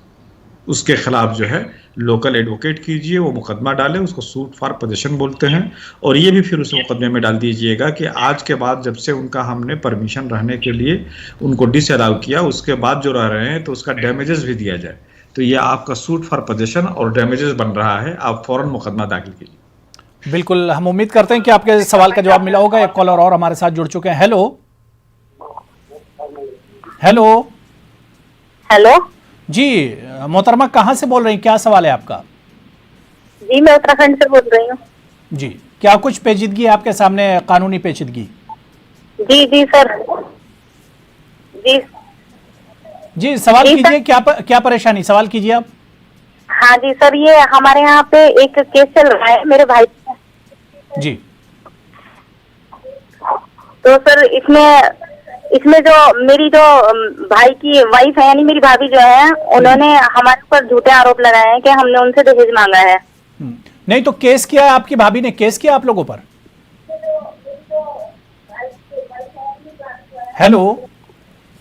उसके खिलाफ जो है लोकल एडवोकेट कीजिए, वो मुकदमा डाले, उसको सूट फॉर पोजेशन बोलते हैं। और ये भी फिर उस मुकदमे में डाल दीजिएगा कि आज के बाद जब से उनका हमने परमिशन रहने के लिए उनको डिसअलाउ किया, उसके बाद जो रह रहे हैं तो उसका डैमेजेस भी दिया जाए। तो ये आपका सूट फॉर पोजेशन और डैमेजेस बन रहा है, आप फौरन मुकदमा दाखिल कीजिए। बिल्कुल, हम उम्मीद करते हैं कि आपके सवाल का जवाब मिला होगा। एक कॉलर और हमारे साथ जुड़ चुके हैं। हेलो हेलो हेलो जी, मोहतरमा कहाँ से बोल रही हैं? क्या सवाल है आपका? जी, मैं उत्तराखंड से बोल रही हूँ। जी, क्या कुछ पेचीदगी है आपके सामने, कानूनी पेचीदगी? जी जी सर, जी जी, सवाल जी, कीजिए। क्या परेशानी, सवाल कीजिए आप। हाँ जी सर, ये हमारे यहाँ पे एक केस चल रहा है मेरे भाई का। जी, तो सर इसमें जो मेरी जो भाई की वाइफ है, यानी मेरी भाभी जो है, उन्होंने हमारे ऊपर झूठे आरोप लगाए हैं कि हमने उनसे दहेज मांगा है। नहीं तो केस किया है, आपकी भाभी ने केस किया आप लोगों पर? हेलो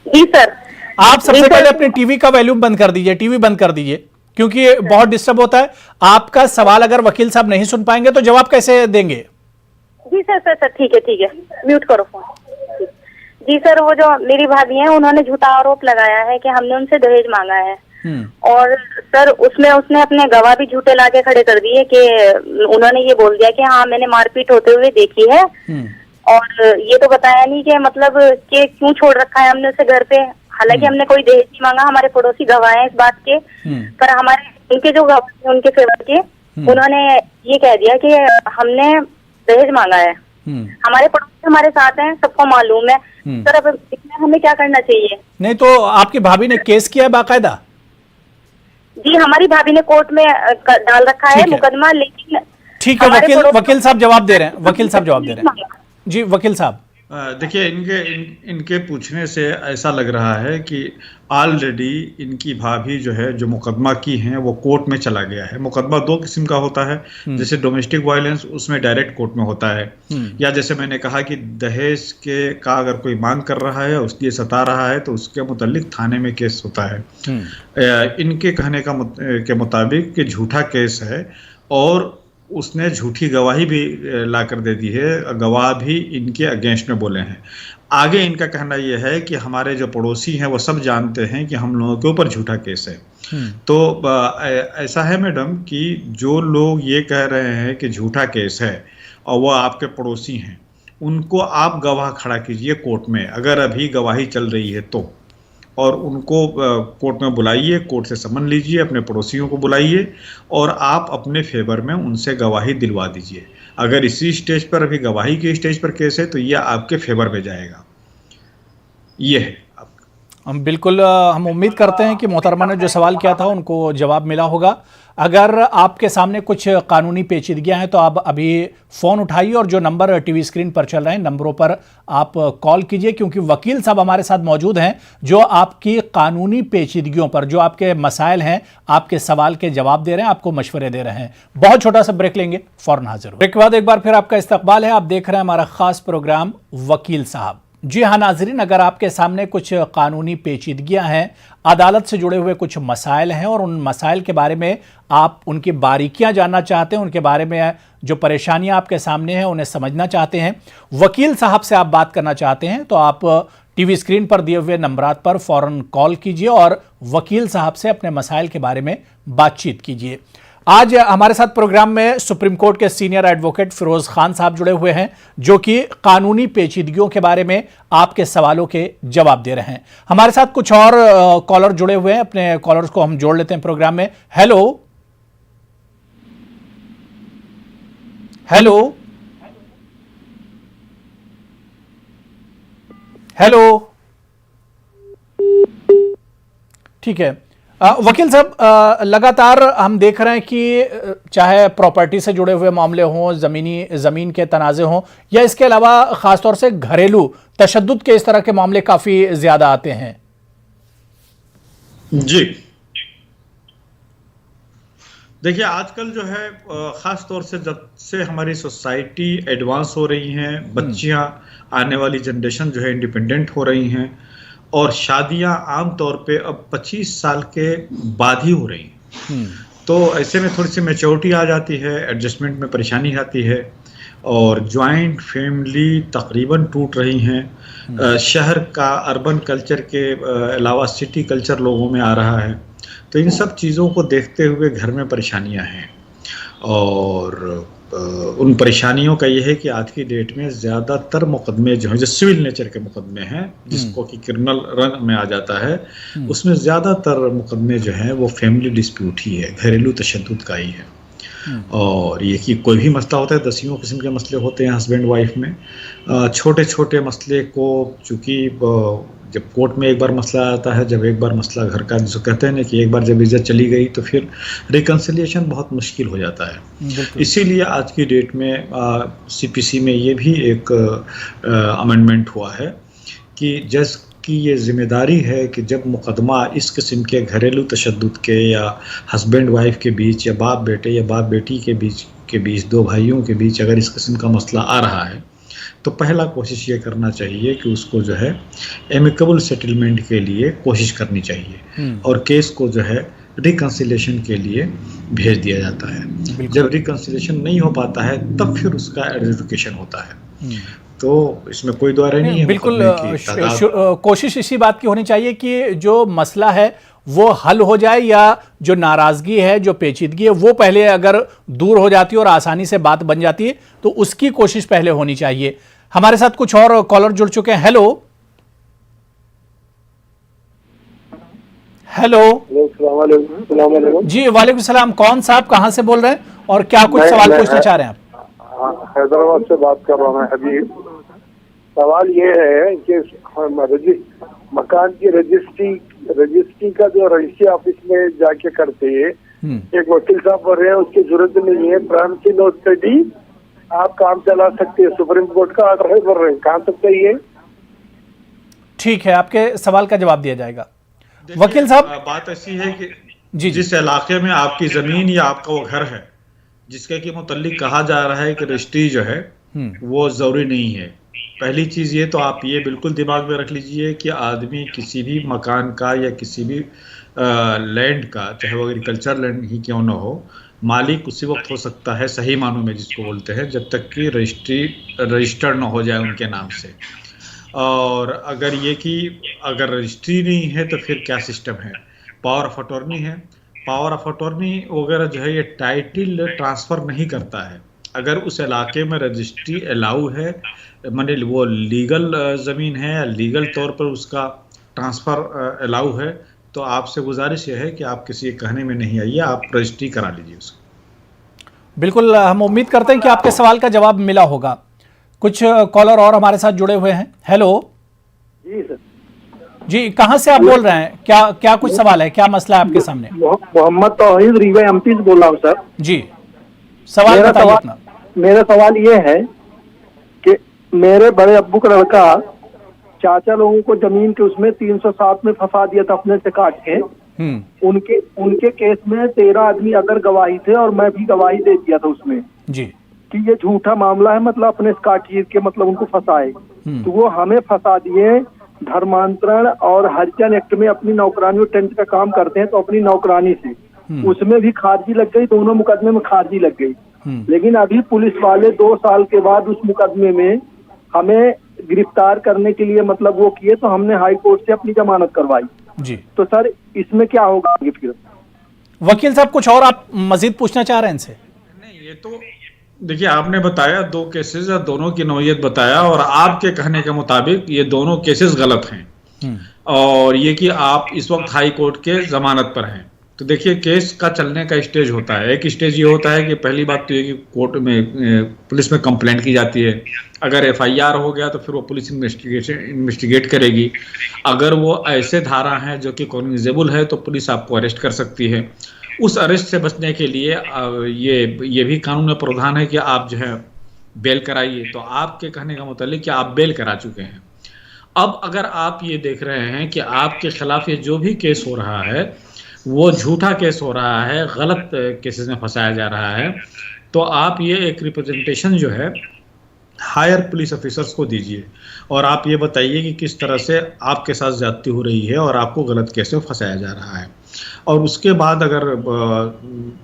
जी सर, आप सबसे जी, पहले सर। अपने टीवी का वॉल्यूम बंद कर दीजिए, टीवी बंद कर दीजिए, क्योंकि बहुत डिस्टर्ब होता है। आपका सवाल अगर वकील साहब नहीं सुन पाएंगे तो जवाब कैसे देंगे? जी सर, ठीक है, म्यूट करो फोन। जी सर, वो जो मेरी भाभी है, उन्होंने झूठा आरोप लगाया है कि हमने उनसे दहेज मांगा है। और सर उसमें उसने अपने गवाह भी झूठे लाके खड़े कर दिए कि उन्होंने ये बोल दिया कि हाँ मैंने मारपीट होते हुए देखी है, और ये तो बताया नहीं कि मतलब कि क्यों छोड़ रखा है हमने उसे घर पे। हालांकि हमने कोई दहेज नहीं मांगा, हमारे पड़ोसी गवाह हैं इस बात के। पर हमारे उनके जो गवाह थे उनके फेवर के, उन्होंने ये कह दिया कि हमने दहेज मांगा है। हमारे पड़ोसी हमारे साथ हैं, सबको मालूम है। सर अब इसमें हमें क्या करना चाहिए? नहीं तो आपकी भाभी ने केस किया है बाकायदा? जी, हमारी भाभी ने कोर्ट में डाल रखा है मुकदमा, लेकिन ठीक है, वकील साहब जवाब दे रहे हैं, वकील साहब जवाब दे रहे हैं। जी वकील साहब, देखिए, इनके पूछने से ऐसा लग रहा है कि ऑलरेडी इनकी भाभी जो है, जो मुकदमा की हैं, वो कोर्ट में चला गया है। मुकदमा 2 किस्म का होता है, जैसे डोमेस्टिक वायलेंस, उसमें डायरेक्ट कोर्ट में होता है, या जैसे मैंने कहा कि दहेज का अगर कोई मांग कर रहा है, उसके सता रहा है, तो उसके मुतालिक थाने में केस होता है। इनके कहने के मुताबिक कि झूठा केस है और उसने झूठी गवाही भी लाकर दे दी है, गवाह भी इनके अगेंस्ट में बोले हैं। आगे इनका कहना यह है कि हमारे जो पड़ोसी हैं वो सब जानते हैं कि हम लोगों के ऊपर झूठा केस है। तो ऐसा है मैडम कि जो लोग ये कह रहे हैं कि झूठा केस है और वो आपके पड़ोसी हैं, उनको आप गवाह खड़ा कीजिए कोर्ट में, अगर अभी गवाही चल रही है तो और उनको कोर्ट में बुलाइए, कोर्ट से समन लीजिए, अपने पड़ोसियों को बुलाइए और आप अपने फेवर में उनसे गवाही दिलवा दीजिए। अगर इसी स्टेज पर, अभी गवाही के स्टेज पर केस है, तो यह आपके फेवर में जाएगा। ये है। हम बिल्कुल हम उम्मीद करते हैं कि मोहतरमा ने जो सवाल किया था उनको जवाब मिला होगा। अगर आपके सामने कुछ कानूनी पेचीदगियां हैं तो आप अभी फ़ोन उठाइए और जो नंबर टीवी स्क्रीन पर चल रहे हैं नंबरों पर आप कॉल कीजिए, क्योंकि वकील साहब हमारे साथ मौजूद हैं जो आपकी कानूनी पेचीदगियों पर, जो आपके मसाइल हैं, आपके सवाल के जवाब दे रहे हैं, आपको मशवरे दे रहे हैं। बहुत छोटा सा ब्रेक लेंगे, फौरन हाजिर। ब्रेक के बाद एक बार फिर आपका इस्तकबाल है। आप देख रहे हैं हमारा खास प्रोग्राम वकील साहब। जी हाँ नाजरीन, अगर आपके सामने कुछ कानूनी पेचीदगियां हैं, अदालत से जुड़े हुए कुछ मसाइल हैं और उन मसाइल के बारे में आप उनकी बारीकियां जानना चाहते हैं, उनके बारे में जो परेशानियां आपके सामने हैं उन्हें समझना चाहते हैं, वकील साहब से आप बात करना चाहते हैं, तो आप टीवी स्क्रीन पर दिए हुए नंबरात पर फौरन कॉल कीजिए और वकील साहब से अपने मसाइल के बारे में बातचीत कीजिए। आज हमारे साथ प्रोग्राम में सुप्रीम कोर्ट के सीनियर एडवोकेट फिरोज खान साहब जुड़े हुए हैं, जो कि कानूनी पेचीदगियों के बारे में आपके सवालों के जवाब दे रहे हैं। हमारे साथ कुछ और कॉलर जुड़े हुए हैं, अपने कॉलर्स को हम जोड़ लेते हैं प्रोग्राम में। हेलो हेलो हेलो, ठीक है। वकील साहब, लगातार हम देख रहे हैं कि चाहे प्रॉपर्टी से जुड़े हुए मामले हों, ज़मीन के तनाज़े हों, या इसके अलावा ख़ासतौर से घरेलू तशद्दुद के इस तरह के मामले काफ़ी ज़्यादा आते हैं। जी देखिए, आजकल जो है ख़ास तौर से जब से हमारी सोसाइटी एडवांस हो रही हैं, बच्चियां, आने वाली जनरेशन जो है इंडिपेंडेंट हो रही हैं और शादियां आम तौर पे अब 25 साल के बाद ही हो रही हैं, तो ऐसे में थोड़ी सी मैच्योरिटी आ जाती है, एडजस्टमेंट में परेशानी आती है और जॉइंट फैमिली तकरीबन टूट रही हैं। शहर का अर्बन कल्चर के अलावा सिटी कल्चर लोगों में आ रहा है, तो इन सब चीज़ों को देखते हुए घर में परेशानियां हैं और उन परेशानियों का यह है कि आज की डेट में ज़्यादातर मुकदमे जो हैं, जो सिविल नेचर के मुकदमे हैं, जिसको कि क्रिमिनल रंग में आ जाता है, उसमें ज़्यादातर मुकदमे जो हैं वो फैमिली डिस्प्यूट ही है, घरेलू तशद्दुद का ही है। और ये कि कोई भी मसला होता है, दसियों किस्म के मसले होते हैं हस्बैंड वाइफ में। छोटे छोटे मसले को चूँकि जब कोर्ट में एक बार मसला आता है, जब एक बार मसला घर का, जिसको कहते हैं ना कि एक बार जब इज्जत चली गई तो फिर रिकन्सिलिएशन बहुत मुश्किल हो जाता है। इसीलिए आज की डेट में सीपीसी में ये भी एक अमेंडमेंट हुआ है कि जज की ये जिम्मेदारी है कि जब मुकदमा इस किस्म के घरेलू तशद्दुद के या हस्बैंड वाइफ के बीच या बाप बेटे या बाप बेटी के बीच दो भाइयों के बीच अगर इस किस्म का मसला आ रहा है, तो पहला कोशिश ये करना चाहिए कि उसको जो है एमिकेबल सेटलमेंट के लिए कोशिश करनी चाहिए और केस को जो है रिकन्सिलेशन के लिए भेज दिया जाता है। जब रिकन्सिलेशन नहीं हो पाता है तब फिर उसका एडजुडिकेशन होता है। तो इसमें कोई द्वारा नहीं है। बिल्कुल कोशिश इसी बात की होनी चाहिए कि जो मसला है वो हल हो जाए, या जो नाराजगी है, जो पेचीदगी है, वो पहले अगर दूर हो जाती है और आसानी से बात बन जाती है तो उसकी कोशिश पहले होनी चाहिए। हमारे साथ कुछ और कॉलर जुड़ चुके हैं। हेलो हेलो जी, वालेकुम सलाम। कौन साहब, कहां से बोल रहे हैं और क्या कुछ सवाल पूछना चाह रहे हैं आप? हैदराबाद से बात कर रहा हूँ हबीब। सवाल ये है कि मकान की रजिस्ट्री का जो रजिस्ट्री ऑफिस में जाके करते हैं, एक वकील साहब बोल रहे हैं उसकी जरूरत नहीं है, प्राइमरी नोट पे भी आप काम चला सकते हैं, सुप्रीम कोर्ट का आर्डर है बोल रहे हैं, कहाँ तक चाहिए? ठीक है, आपके सवाल का जवाब दिया जाएगा। वकील साहब, बात ऐसी है कि जिस इलाके में आपकी जमीन या आपका वो घर है जिसके कि मुतल्लिक कहा जा रहा है कि रजिस्ट्री जो है वो जरूरी नहीं है। पहली चीज ये तो आप ये बिल्कुल दिमाग में रख लीजिए कि आदमी किसी भी मकान का या किसी भी लैंड का, चाहे वो एग्रीकल्चर लैंड ही क्यों ना हो, मालिक उसी वक्त हो सकता है सही मानों में जिसको बोलते हैं, जब तक कि रजिस्टर्ड ना हो जाए उनके नाम से। और अगर ये कि अगर रजिस्ट्री नहीं है तो फिर क्या सिस्टम है? पावर ऑफ अटॉर्नी है। पावर ऑफ अटॉर्नी वगैरह जो है ये टाइटल ट्रांसफ़र नहीं करता है। अगर उस इलाके में रजिस्ट्री अलाउ है, माने वो लीगल ज़मीन है या लीगल तौर पर उसका ट्रांसफ़र अलाउ है, तो आपसे गुजारिश यह है कि आप किसी के कहने में नहीं आइए, आप रजिस्ट्री करा लीजिए उसको। बिल्कुल, हम उम्मीद करते हैं कि आपके सवाल का जवाब मिला होगा। कुछ कॉलर और हमारे साथ जुड़े हुए हैं। हेलो जी सर। जी, कहाँ से आप बोल रहे हैं? क्या कुछ सवाल है, क्या मसला है आपके सामने? मोहम्मद तौहीद रीवा एमपी से बोल रहा हूँ सर। जी, सवाल बताइए अपना। मेरा सवाल ये है कि मेरे बड़े अब्बू का लड़का चाचा लोगों को जमीन के उसमें 307 में फंसा दिया था अपने से काट के। उनके केस में 13 आदमी अगर गवाही थे और मैं भी गवाही दे दिया था उसमें जी कि ये झूठा मामला है, मतलब अपने काटिए के मतलब उनको फंसाए। तो वो हमें फंसा दिए। धर्मांतरण और हरिजन एक्ट में अपनी नौकरानी टेंट का काम करते हैं, तो अपनी नौकरानी से उसमें भी खारिजी लग गई, दोनों मुकदमे में खारिजी लग गई। लेकिन अभी पुलिस वाले 2 साल के बाद उस मुकदमे में हमें गिरफ्तार करने के लिए मतलब वो किए, तो हमने हाई कोर्ट से अपनी जमानत करवाई जी। तो सर इसमें क्या होगा आगे फिर? वकील साहब, कुछ और आप मजीद पूछना चाह रहे हैं इनसे? नहीं, ये तो देखिए, आपने बताया 2 केसेस और दोनों की नौयत बताया, और आपके कहने के मुताबिक ये दोनों केसेस गलत हैं, और ये कि आप इस वक्त हाई कोर्ट के जमानत पर हैं। तो देखिए, केस का चलने का स्टेज होता है। एक स्टेज ये होता है कि पहली बात तो ये कि कोर्ट में पुलिस में कंप्लेंट की जाती है। अगर एफआईआर हो गया तो फिर वो पुलिस इन्वेस्टिगेट करेगी। अगर वो ऐसे धारा हैं जो कि कॉग्निजेबल है तो पुलिस आपको अरेस्ट कर सकती है। उस अरेस्ट से बचने के लिए ये भी कानून में प्रावधान है कि आप जो है बेल कराइए। तो आपके कहने का मतलब कि आप बेल करा चुके हैं। अब अगर आप ये देख रहे हैं कि आपके खिलाफ ये जो भी केस हो रहा है वो झूठा केस हो रहा है, गलत केसेस में फंसाया जा रहा है, तो आप ये एक रिप्रेजेंटेशन जो है हायर पुलिस ऑफिसर्स को दीजिए और आप ये बताइए कि किस तरह से आपके साथ ज्यादती हो रही है और आपको गलत केस में फंसाया जा रहा है। और उसके बाद अगर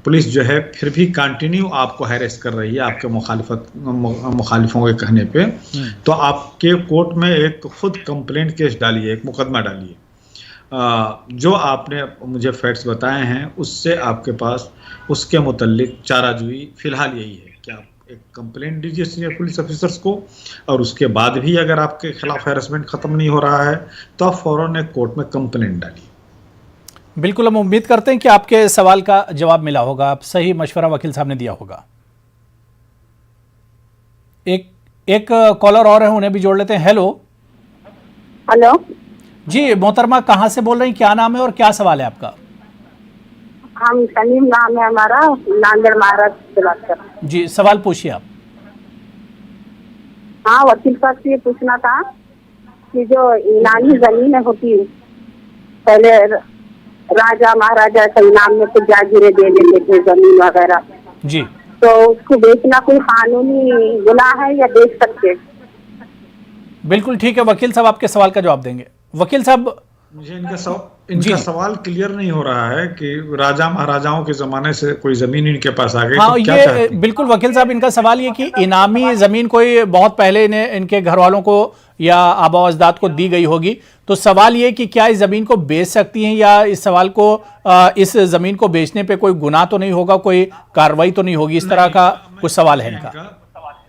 पुलिस जो है फिर भी कंटिन्यू आपको हैरेस कर रही है आपके मुखालिफों के कहने पे, तो आपके कोर्ट में एक खुद कंप्लेंट केस डालिए, एक मुकदमा डालिए। जो आपने मुझे फैक्ट्स बताए हैं उससे आपके पास उसके मुतल्लिक चाराजोई फिलहाल यही है कि आप एक कंप्लेंट दीजिए सीनियर पुलिस ऑफिसर्स को, और उसके बाद भी अगर आपके खिलाफ हैरेसमेंट खत्म नहीं हो रहा है तो आप फौरन एक कोर्ट में कंप्लेंट डालिए। बिल्कुल, हम उम्मीद करते हैं कि आपके सवाल का जवाब मिला होगा। आप सही मशवरा वकील साहब ने दिया होगा। एक कॉलर और है, उन्हें भी जोड़ लेते हैं। हेलो हेलो जी, मोहतरमा कहाँ से बोल रही हैं, क्या नाम है और क्या सवाल है आपका? हम सलीम नाम है हमारा, नांदेड़ महाराष्ट्र से बात कर रहे हैं। जी, सवाल पूछिए आप। हाँ, वकील साहब से ये पूछना था कि जो इनामी जमीन होती है, पहले राजा महाराजा के इनाम में कुछ जागीरें दे देते थे जमीन वगैरह जी, तो उसको बेचना कोई कानूनी गुनाह है या बेच सकते? बिल्कुल ठीक है, वकील साहब आपके सवाल का जवाब देंगे। वकील साहब, मुझे इनका सवाल क्लियर नहीं हो रहा है कि राजा महाराजाओं के जमाने से कोई जमीन इनके पास आ गई। हाँ, तो क्या ये बिल्कुल वकील साहब, इनका सवाल ये कि इनामी जमीन कोई बहुत पहले इनके घर वालों को या आबा अजदाद को दी गई होगी, तो सवाल ये कि क्या इस जमीन को बेच सकती हैं, या इस सवाल को इस जमीन को बेचने पे कोई गुनाह तो नहीं होगा, कोई कार्रवाई तो नहीं होगी, इस तरह का कुछ सवाल है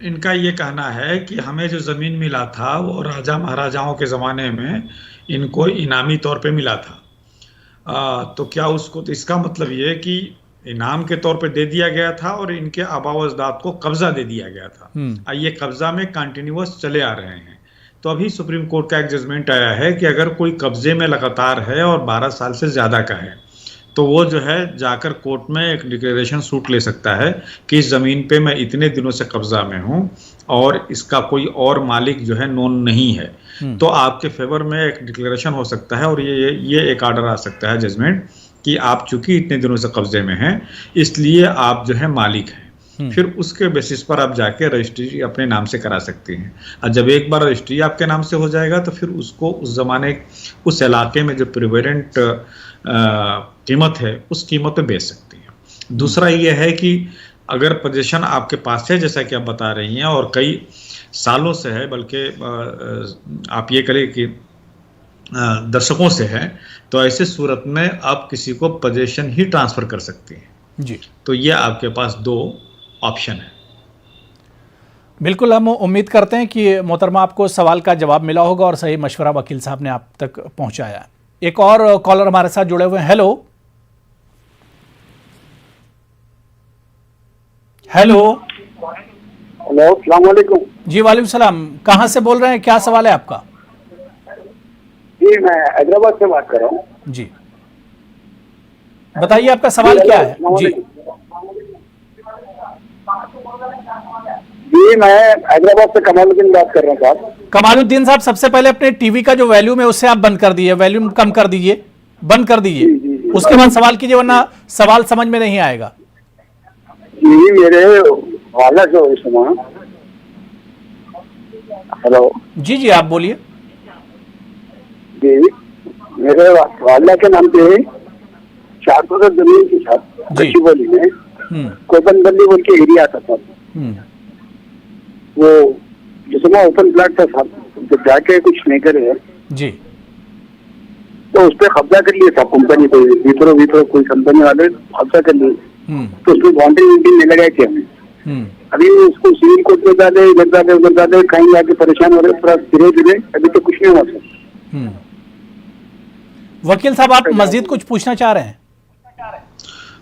इनका ये कहना है कि हमें जो जमीन मिला था वो राजा महाराजाओं के जमाने में इनको इनामी तौर पे मिला था। तो क्या उसको, तो इसका मतलब ये है कि इनाम के तौर पे दे दिया गया था और इनके आबा अजदाद को कब्जा दे दिया गया था। ये कब्जा में कंटिन्यूअस चले आ रहे हैं। तो अभी सुप्रीम कोर्ट का एक जजमेंट आया है कि अगर कोई कब्जे में लगातार है और 12 साल से ज़्यादा का है तो वो जो है जाकर कोर्ट में एक डिक्लेरेशन सूट ले सकता है कि इस ज़मीन पे मैं इतने दिनों से कब्जा में हूँ और इसका कोई और मालिक जो है नोन नहीं है। तो आपके फेवर में एक डिक्लेरेशन हो सकता है और ये एक आर्डर आ सकता है, जजमेंट, कि आप चूंकि इतने दिनों से कब्जे में हैं इसलिए आप जो है मालिक हैं। फिर उसके बेसिस पर आप जाके रजिस्ट्री अपने नाम से करा सकते हैं, और जब एक बार रजिस्ट्री आपके नाम से हो जाएगा तो फिर उसको उस जमाने उस इलाके में जो प्रिवेलेंट कीमत है उस कीमत पे बेच सकते हैं। दूसरा ये है कि अगर पोजीशन आपके पास है जैसा कि आप बता रही हैं और कई सालों से है, बल्कि आप ये करें कि दशकों से है, तो ऐसे सूरत में आप किसी को पोजीशन ही ट्रांसफर कर सकते हैं जी। तो ये आपके पास 2 ऑप्शन है। बिल्कुल, हम उम्मीद करते हैं कि मोहतरमा आपको सवाल का जवाब मिला होगा और सही मशवरा वकील साहब ने आप तक पहुंचाया। एक और कॉलर हमारे साथ जुड़े हुए हैं। हेलो हेलो हेलो, अस्सलाम वालेकुम। जी वालेकुम सलाम। कहाँ से बोल रहे हैं, क्या सवाल है आपका? जी, मैं हैदराबाद से बात कर रहा हूँ। जी बताइए, आपका सवाल क्या है? जी जी, मैं हैदराबाद से कमालुद्दीन बात कर रहा हूँ साहब। कमालुद्दीन साहब, सबसे पहले अपने टीवी का जो वॉल्यूम है उससे आप बंद कर दीजिए, वॉल्यूम कम कर दीजिए, बंद कर दीजिए, उसके बाद सवाल कीजिए, वरना सवाल समझ में नहीं आएगा। जी, मेरे वाला जो इस समय, हेलो जी जी आप बोलिए। जी, मेरे वाला के नाम पे 400 जमीन की छत जी। बोली में कोपन बल्ली बोल के एरिया था साहब। वो जिसमें ओपन प्लाट था साहब, जब जाके कुछ नहीं करे जी तो उस पर कब्जा कर लिए साहब कंपनी पे, विप्रो कोई कंपनी वाले कब्जा कर लिए। तो उसमें बाउंड्री वुंड्री नहीं लगाए थे हमने। अभी उसको सिविल कोर्ट में डाले, इधर डाले उधर डाले, कहीं जाके परेशान हो रहे, पूरा धीरे धीरे अभी तो कुछ नहीं हुआ सर। वकील साहब, आप मजीद कुछ पूछना चाह रहे हैं?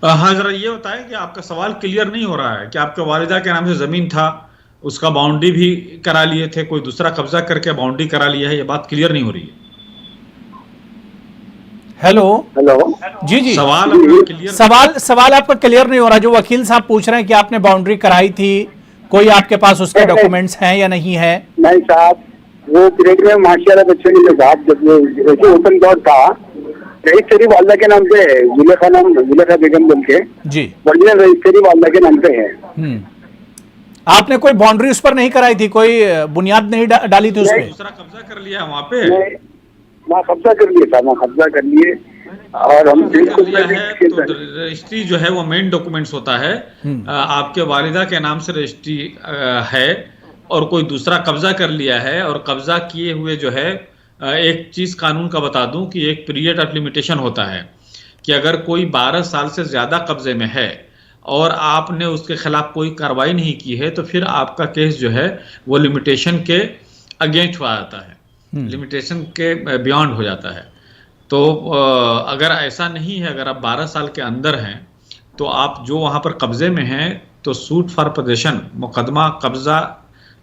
हाँ, जरा ये बताएं कि आपका सवाल क्लियर नहीं हो रहा है कि आपके वालिदा के नाम से जमीन था, उसका बाउंड्री भी करा लिए थे, कोई दूसरा कब्जा करके बाउंड्री करा लिया है, ये बात क्लियर नहीं हो रही है। हेलो हेलो जी जी, सवाल आपका क्लियर सवाल आपका क्लियर नहीं हो रहा। जो वकील साहब पूछ रहे हैं कि आपने बाउंड्री कराई थी, कोई आपके पास उसके डॉक्यूमेंट्स हैं या नहीं है? नहीं साहब, वो पीरियड में माशाल्लाह बच्चे के साथ जब ओपन प्लॉट था, रजिस्ट्री वाला के नाम पे है, जुलेखा बेगम बोल के जी, ओरिजिनल रजिस्ट्री वाला के नाम पे है। आपने कोई बाउंड्री उस पर नहीं कराई थी, कोई बुनियाद नहीं डाली थी उसमें? दूसरा कब्जा कर लिया वहाँ पे, मैं कब्जा कर लिए था, मैं कब्जा कर लिए और हम कर लिया है। तो रजिस्ट्री जो है वो मेन डॉक्यूमेंट्स होता है। आपके वालिदा के नाम से रजिस्ट्री है और कोई दूसरा कब्जा कर लिया है, और कब्जा किए हुए जो है, एक चीज कानून का बता दूं कि एक पीरियड ऑफ लिमिटेशन होता है कि अगर कोई 12 साल से ज्यादा कब्जे में है और आपने उसके खिलाफ कोई कार्रवाई नहीं की है, तो फिर आपका केस जो है वो लिमिटेशन के अगेंस्ट हो जाता है, लिमिटेशन के बियॉन्ड हो जाता है। तो अगर ऐसा नहीं है, अगर आप 12 साल के अंदर हैं, तो आप जो वहाँ पर कब्जे में हैं, तो सूट फॉर पोजेशन मुकदमा कब्जा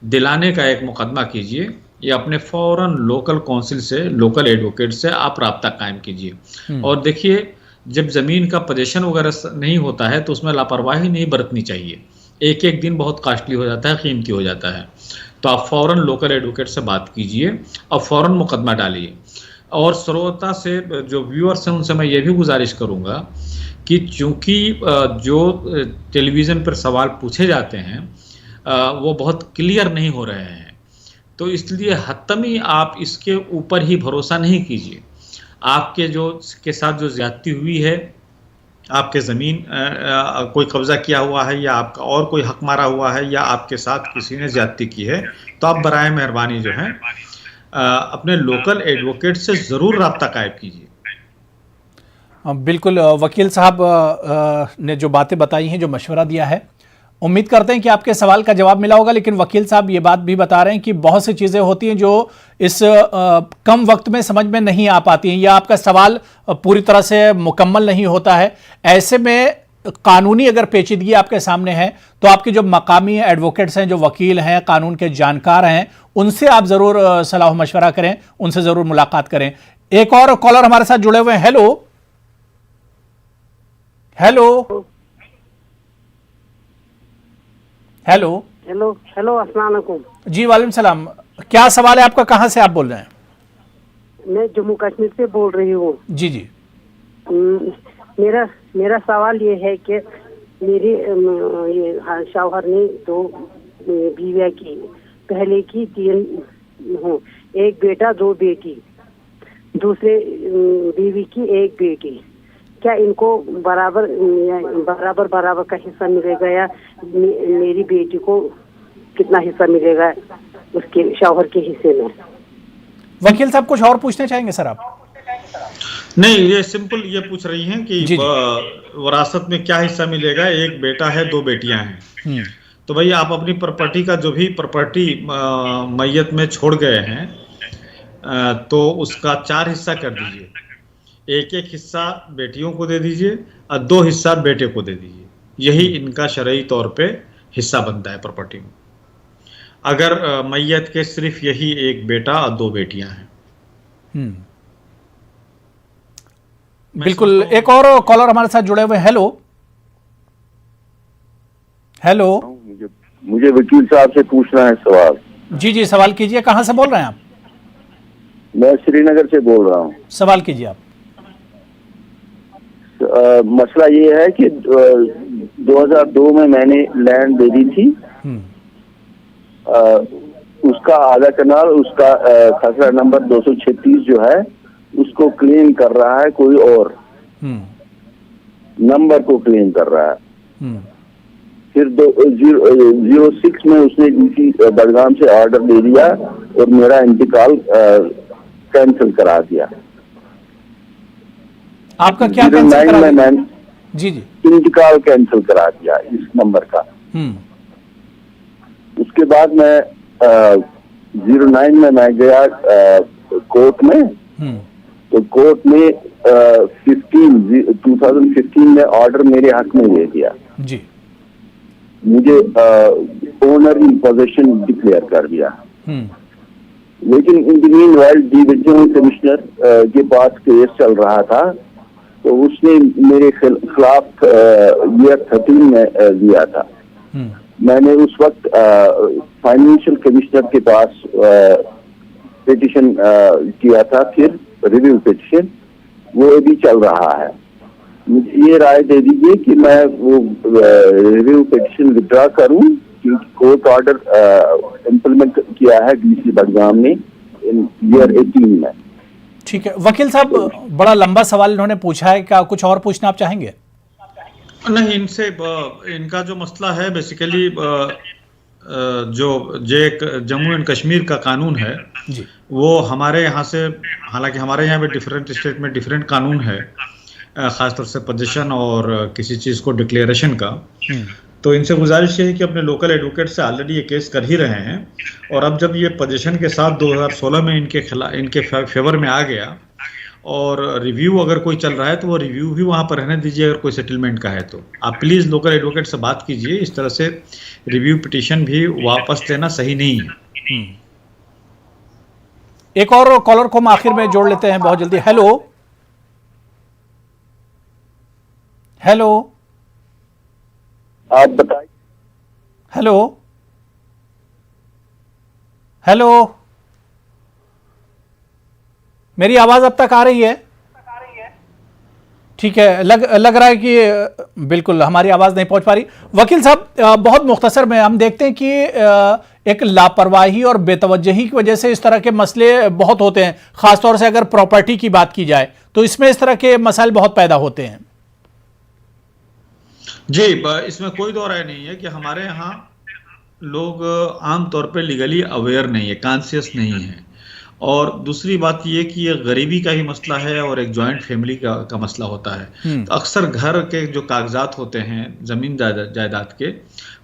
दिलाने का एक मुकदमा कीजिए, या अपने फौरन लोकल काउंसिल से, लोकल एडवोकेट से आप राब्ता कायम कीजिए। और देखिए, जब ज़मीन का पोजेशन वगैरह नहीं होता है तो उसमें लापरवाही नहीं बरतनी चाहिए। एक एक दिन बहुत कॉस्टली हो जाता है, कीमती हो जाता है। तो आप फौरन लोकल एडवोकेट से बात कीजिए और फौरन मुकदमा डालिए। और श्रोता से, जो व्यूअर्स हैं, उनसे मैं ये भी गुजारिश करूँगा कि चूँकि जो टेलीविज़न पर सवाल पूछे जाते हैं वो बहुत क्लियर नहीं हो रहे हैं, तो इसलिए हत्तमी आप इसके ऊपर ही भरोसा नहीं कीजिए। आपके जो के साथ जो ज्यादती हुई है, आपके ज़मीन कोई कब्जा किया हुआ है, या आपका और कोई हक मारा हुआ है, या आपके साथ किसी ने ज्यादती की है, तो आप बराए मेहरबानी जो है अपने लोकल एडवोकेट से ज़रूर राब्ता कायम कीजिए। बिल्कुल, वकील साहब ने जो बातें बताई हैं, जो मशवरा दिया है, उम्मीद करते हैं कि आपके सवाल का जवाब मिला होगा। लेकिन वकील साहब ये बात भी बता रहे हैं कि बहुत सी चीज़ें होती हैं जो इस कम वक्त में समझ में नहीं आ पाती हैं, या आपका सवाल पूरी तरह से मुकम्मल नहीं होता है। ऐसे में कानूनी अगर पेचीदगी आपके सामने है, तो आपके जो मकामी एडवोकेट्स हैं, जो वकील हैं, कानून के जानकार हैं, उनसे आप ज़रूर सलाह मशवरा करें, उनसे ज़रूर मुलाकात करें। एक और कॉलर हमारे साथ जुड़े हुए हैं। Hello hello hello hello hello, अस्सलाम वालेकुम। जी वालेकुम सलाम। क्या सवाल है आपका, कहाँ से आप बोल रहे हैं? मैं जम्मू कश्मीर से बोल रही हूँ। जी जी। मेरा सवाल ये है कि मेरी ये शौहर ने 2 बीवियाँ की, पहले की 3 हूँ, एक बेटा 2 बेटी, दूसरे बीवी की 1 बेटी। क्या इनको बराबर का हिस्सा मिलेगा, या मेरी बेटी को कितना हिस्सा मिलेगा उसके शौहर के हिस्से में? वकील साहब कुछ और पूछना चाहेंगे सर आप? नहीं, ये सिंपल ये पूछ रही हैं कि विरासत में क्या हिस्सा मिलेगा। एक बेटा है, 2 बेटियां हैं, तो भाई आप अपनी प्रॉपर्टी का जो भी प्रॉपर्टी मैयत में छोड़ गए हैं तो उसका 4 हिस्सा कर दीजिए। एक एक हिस्सा बेटियों को दे दीजिए और 2 हिस्सा बेटे को दे दीजिए। यही इनका शरई तौर पे हिस्सा बनता है प्रॉपर्टी में। अगर मैयत के सिर्फ यही एक बेटा और 2 बेटियां हैं। बिल्कुल। एक और कॉलर हमारे साथ जुड़े हुए। Hello hello. मुझे वकील साहब से पूछना है सवाल। जी जी, सवाल कीजिए। कहां से बोल रहे हैं आप? मैं श्रीनगर से बोल रहा हूँ। सवाल कीजिए आप। मसला ये है कि 2002 में मैंने लैंड दे दी थी। उसका आधा कनाल, उसका खसरा नंबर 236 जो है उसको क्लेम कर रहा है कोई और, नंबर को क्लेम कर रहा है। फिर 06 में उसने डीसी बडगाम से ऑर्डर दे दिया और मेरा इंतकाल कैंसिल करा दिया। आपका क्या कैंसिल करा दिया? जी जी, इंतकाल कैंसिल करा दिया इस नंबर का। उसके बाद मैं 09 में मैं गया कोर्ट में, तो कोर्ट में 2015 में ऑर्डर मेरे हक में दे दिया जी। मुझे ओनर इन पोजीशन डिक्लेयर कर दिया। लेकिन in the meanwhile divisional commissioner के पास केस चल रहा था, तो उसने मेरे खिलाफ ईयर 13 में दिया था। मैंने उस वक्त फाइनेंशियल कमिश्नर के पास पिटिशन किया था, फिर रिव्यू पिटिशन, वो अभी चल रहा है। मुझे ये राय दे दीजिए कि मैं वो रिव्यू पिटिशन विड्रॉ करूं, क्योंकि कोर्ट ऑर्डर इम्प्लीमेंट किया है डीसी बडगाम ने ईयर 18 में। ठीक है वकील साहब, बड़ा लंबा सवाल इन्होंने पूछा है, क्या कुछ और पूछना आप चाहेंगे? नहीं, इनसे इनका जो मसला है बेसिकली जो जम्मू एंड कश्मीर का कानून है जी, वो हमारे यहाँ से, हालांकि हमारे यहाँ भी डिफरेंट स्टेट में डिफरेंट कानून है, खासतौर से पोजीशन और किसी चीज़ को डिक्लेरेशन का। तो इनसे गुजारिश ये है कि अपने लोकल एडवोकेट से ऑलरेडी ये केस कर ही रहे हैं, और अब जब ये पोजीशन के साथ 2016 में इनके फेवर में आ गया और रिव्यू अगर कोई चल रहा है तो वो रिव्यू भी वहाँ पर रहने दीजिए। अगर कोई सेटलमेंट का है तो आप प्लीज़ लोकल एडवोकेट से बात कीजिए। इस तरह से रिव्यू पिटीशन भी वापस लेना सही नहीं है। एक और कॉलर को हम आखिर में जोड़ लेते हैं बहुत जल्दी। हेलो हेलो, आप बताइए। हेलो हेलो, मेरी आवाज अब तक आ रही है? ठीक है, लग रहा है कि बिल्कुल हमारी आवाज नहीं पहुंच पा रही। वकील साहब, बहुत मुख्तसर में हम देखते हैं कि एक लापरवाही और बेतवज्जही की वजह से इस तरह के मसले बहुत होते हैं, खासतौर से अगर प्रॉपर्टी की बात की जाए तो इसमें इस तरह के मसाइल बहुत पैदा होते हैं। जी, इसमें कोई दो राय नहीं है कि हमारे यहाँ लोग आमतौर पे लीगली अवेयर नहीं है, कॉन्शियस नहीं है। और दूसरी बात ये कि ये गरीबी का ही मसला है और एक जॉइंट फैमिली का मसला होता है। तो अक्सर घर के जो कागजात होते हैं ज़मीन जायदाद के,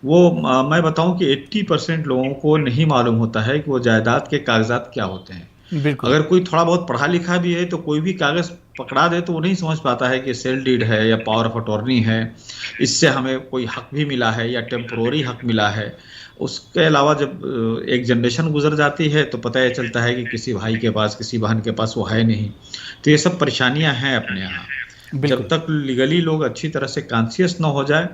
वो मैं बताऊं कि 80% लोगों को नहीं मालूम होता है कि वो जायदाद के कागजात क्या होते हैं। अगर कोई थोड़ा बहुत पढ़ा लिखा भी है तो कोई भी कागज पकड़ा दे तो वो नहीं समझ पाता है कि सेल डीड है या पावर ऑफ अटॉर्नी है, इससे हमें कोई हक भी मिला है या टेम्पोररी हक मिला है। उसके अलावा जब एक जनरेशन गुजर जाती है तो पता ये चलता है कि किसी भाई के पास, किसी बहन के पास वो है नहीं। तो ये सब परेशानियां हैं अपने यहाँ। जब तक लीगली लोग अच्छी तरह से कॉन्शियस न हो जाए,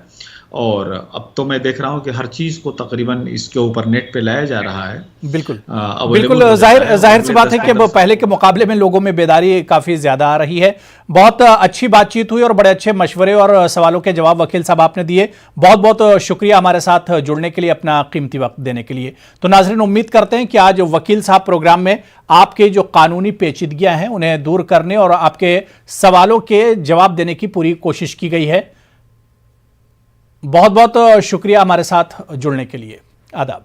और अब तो मैं देख रहा हूँ कि हर चीज को तकरीबन इसके ऊपर नेट पे लाया जा रहा है। बिल्कुल बिल्कुल, जाहिर सी बात है कि पहले के मुकाबले में लोगों में बेदारी काफी ज्यादा आ रही है। बहुत अच्छी बातचीत हुई और बड़े अच्छे मशवरे और सवालों के जवाब वकील साहब आपने दिए। बहुत बहुत शुक्रिया हमारे साथ जुड़ने के लिए, अपना कीमती वक्त देने के लिए। तो नाज़रीन, उम्मीद करते हैं कि आज वकील साहब प्रोग्राम में आपके जो कानूनी पेचीदगियां हैं उन्हें दूर करने और आपके सवालों के जवाब देने की पूरी कोशिश की गई है। बहुत बहुत शुक्रिया हमारे साथ जुड़ने के लिए। आदाब।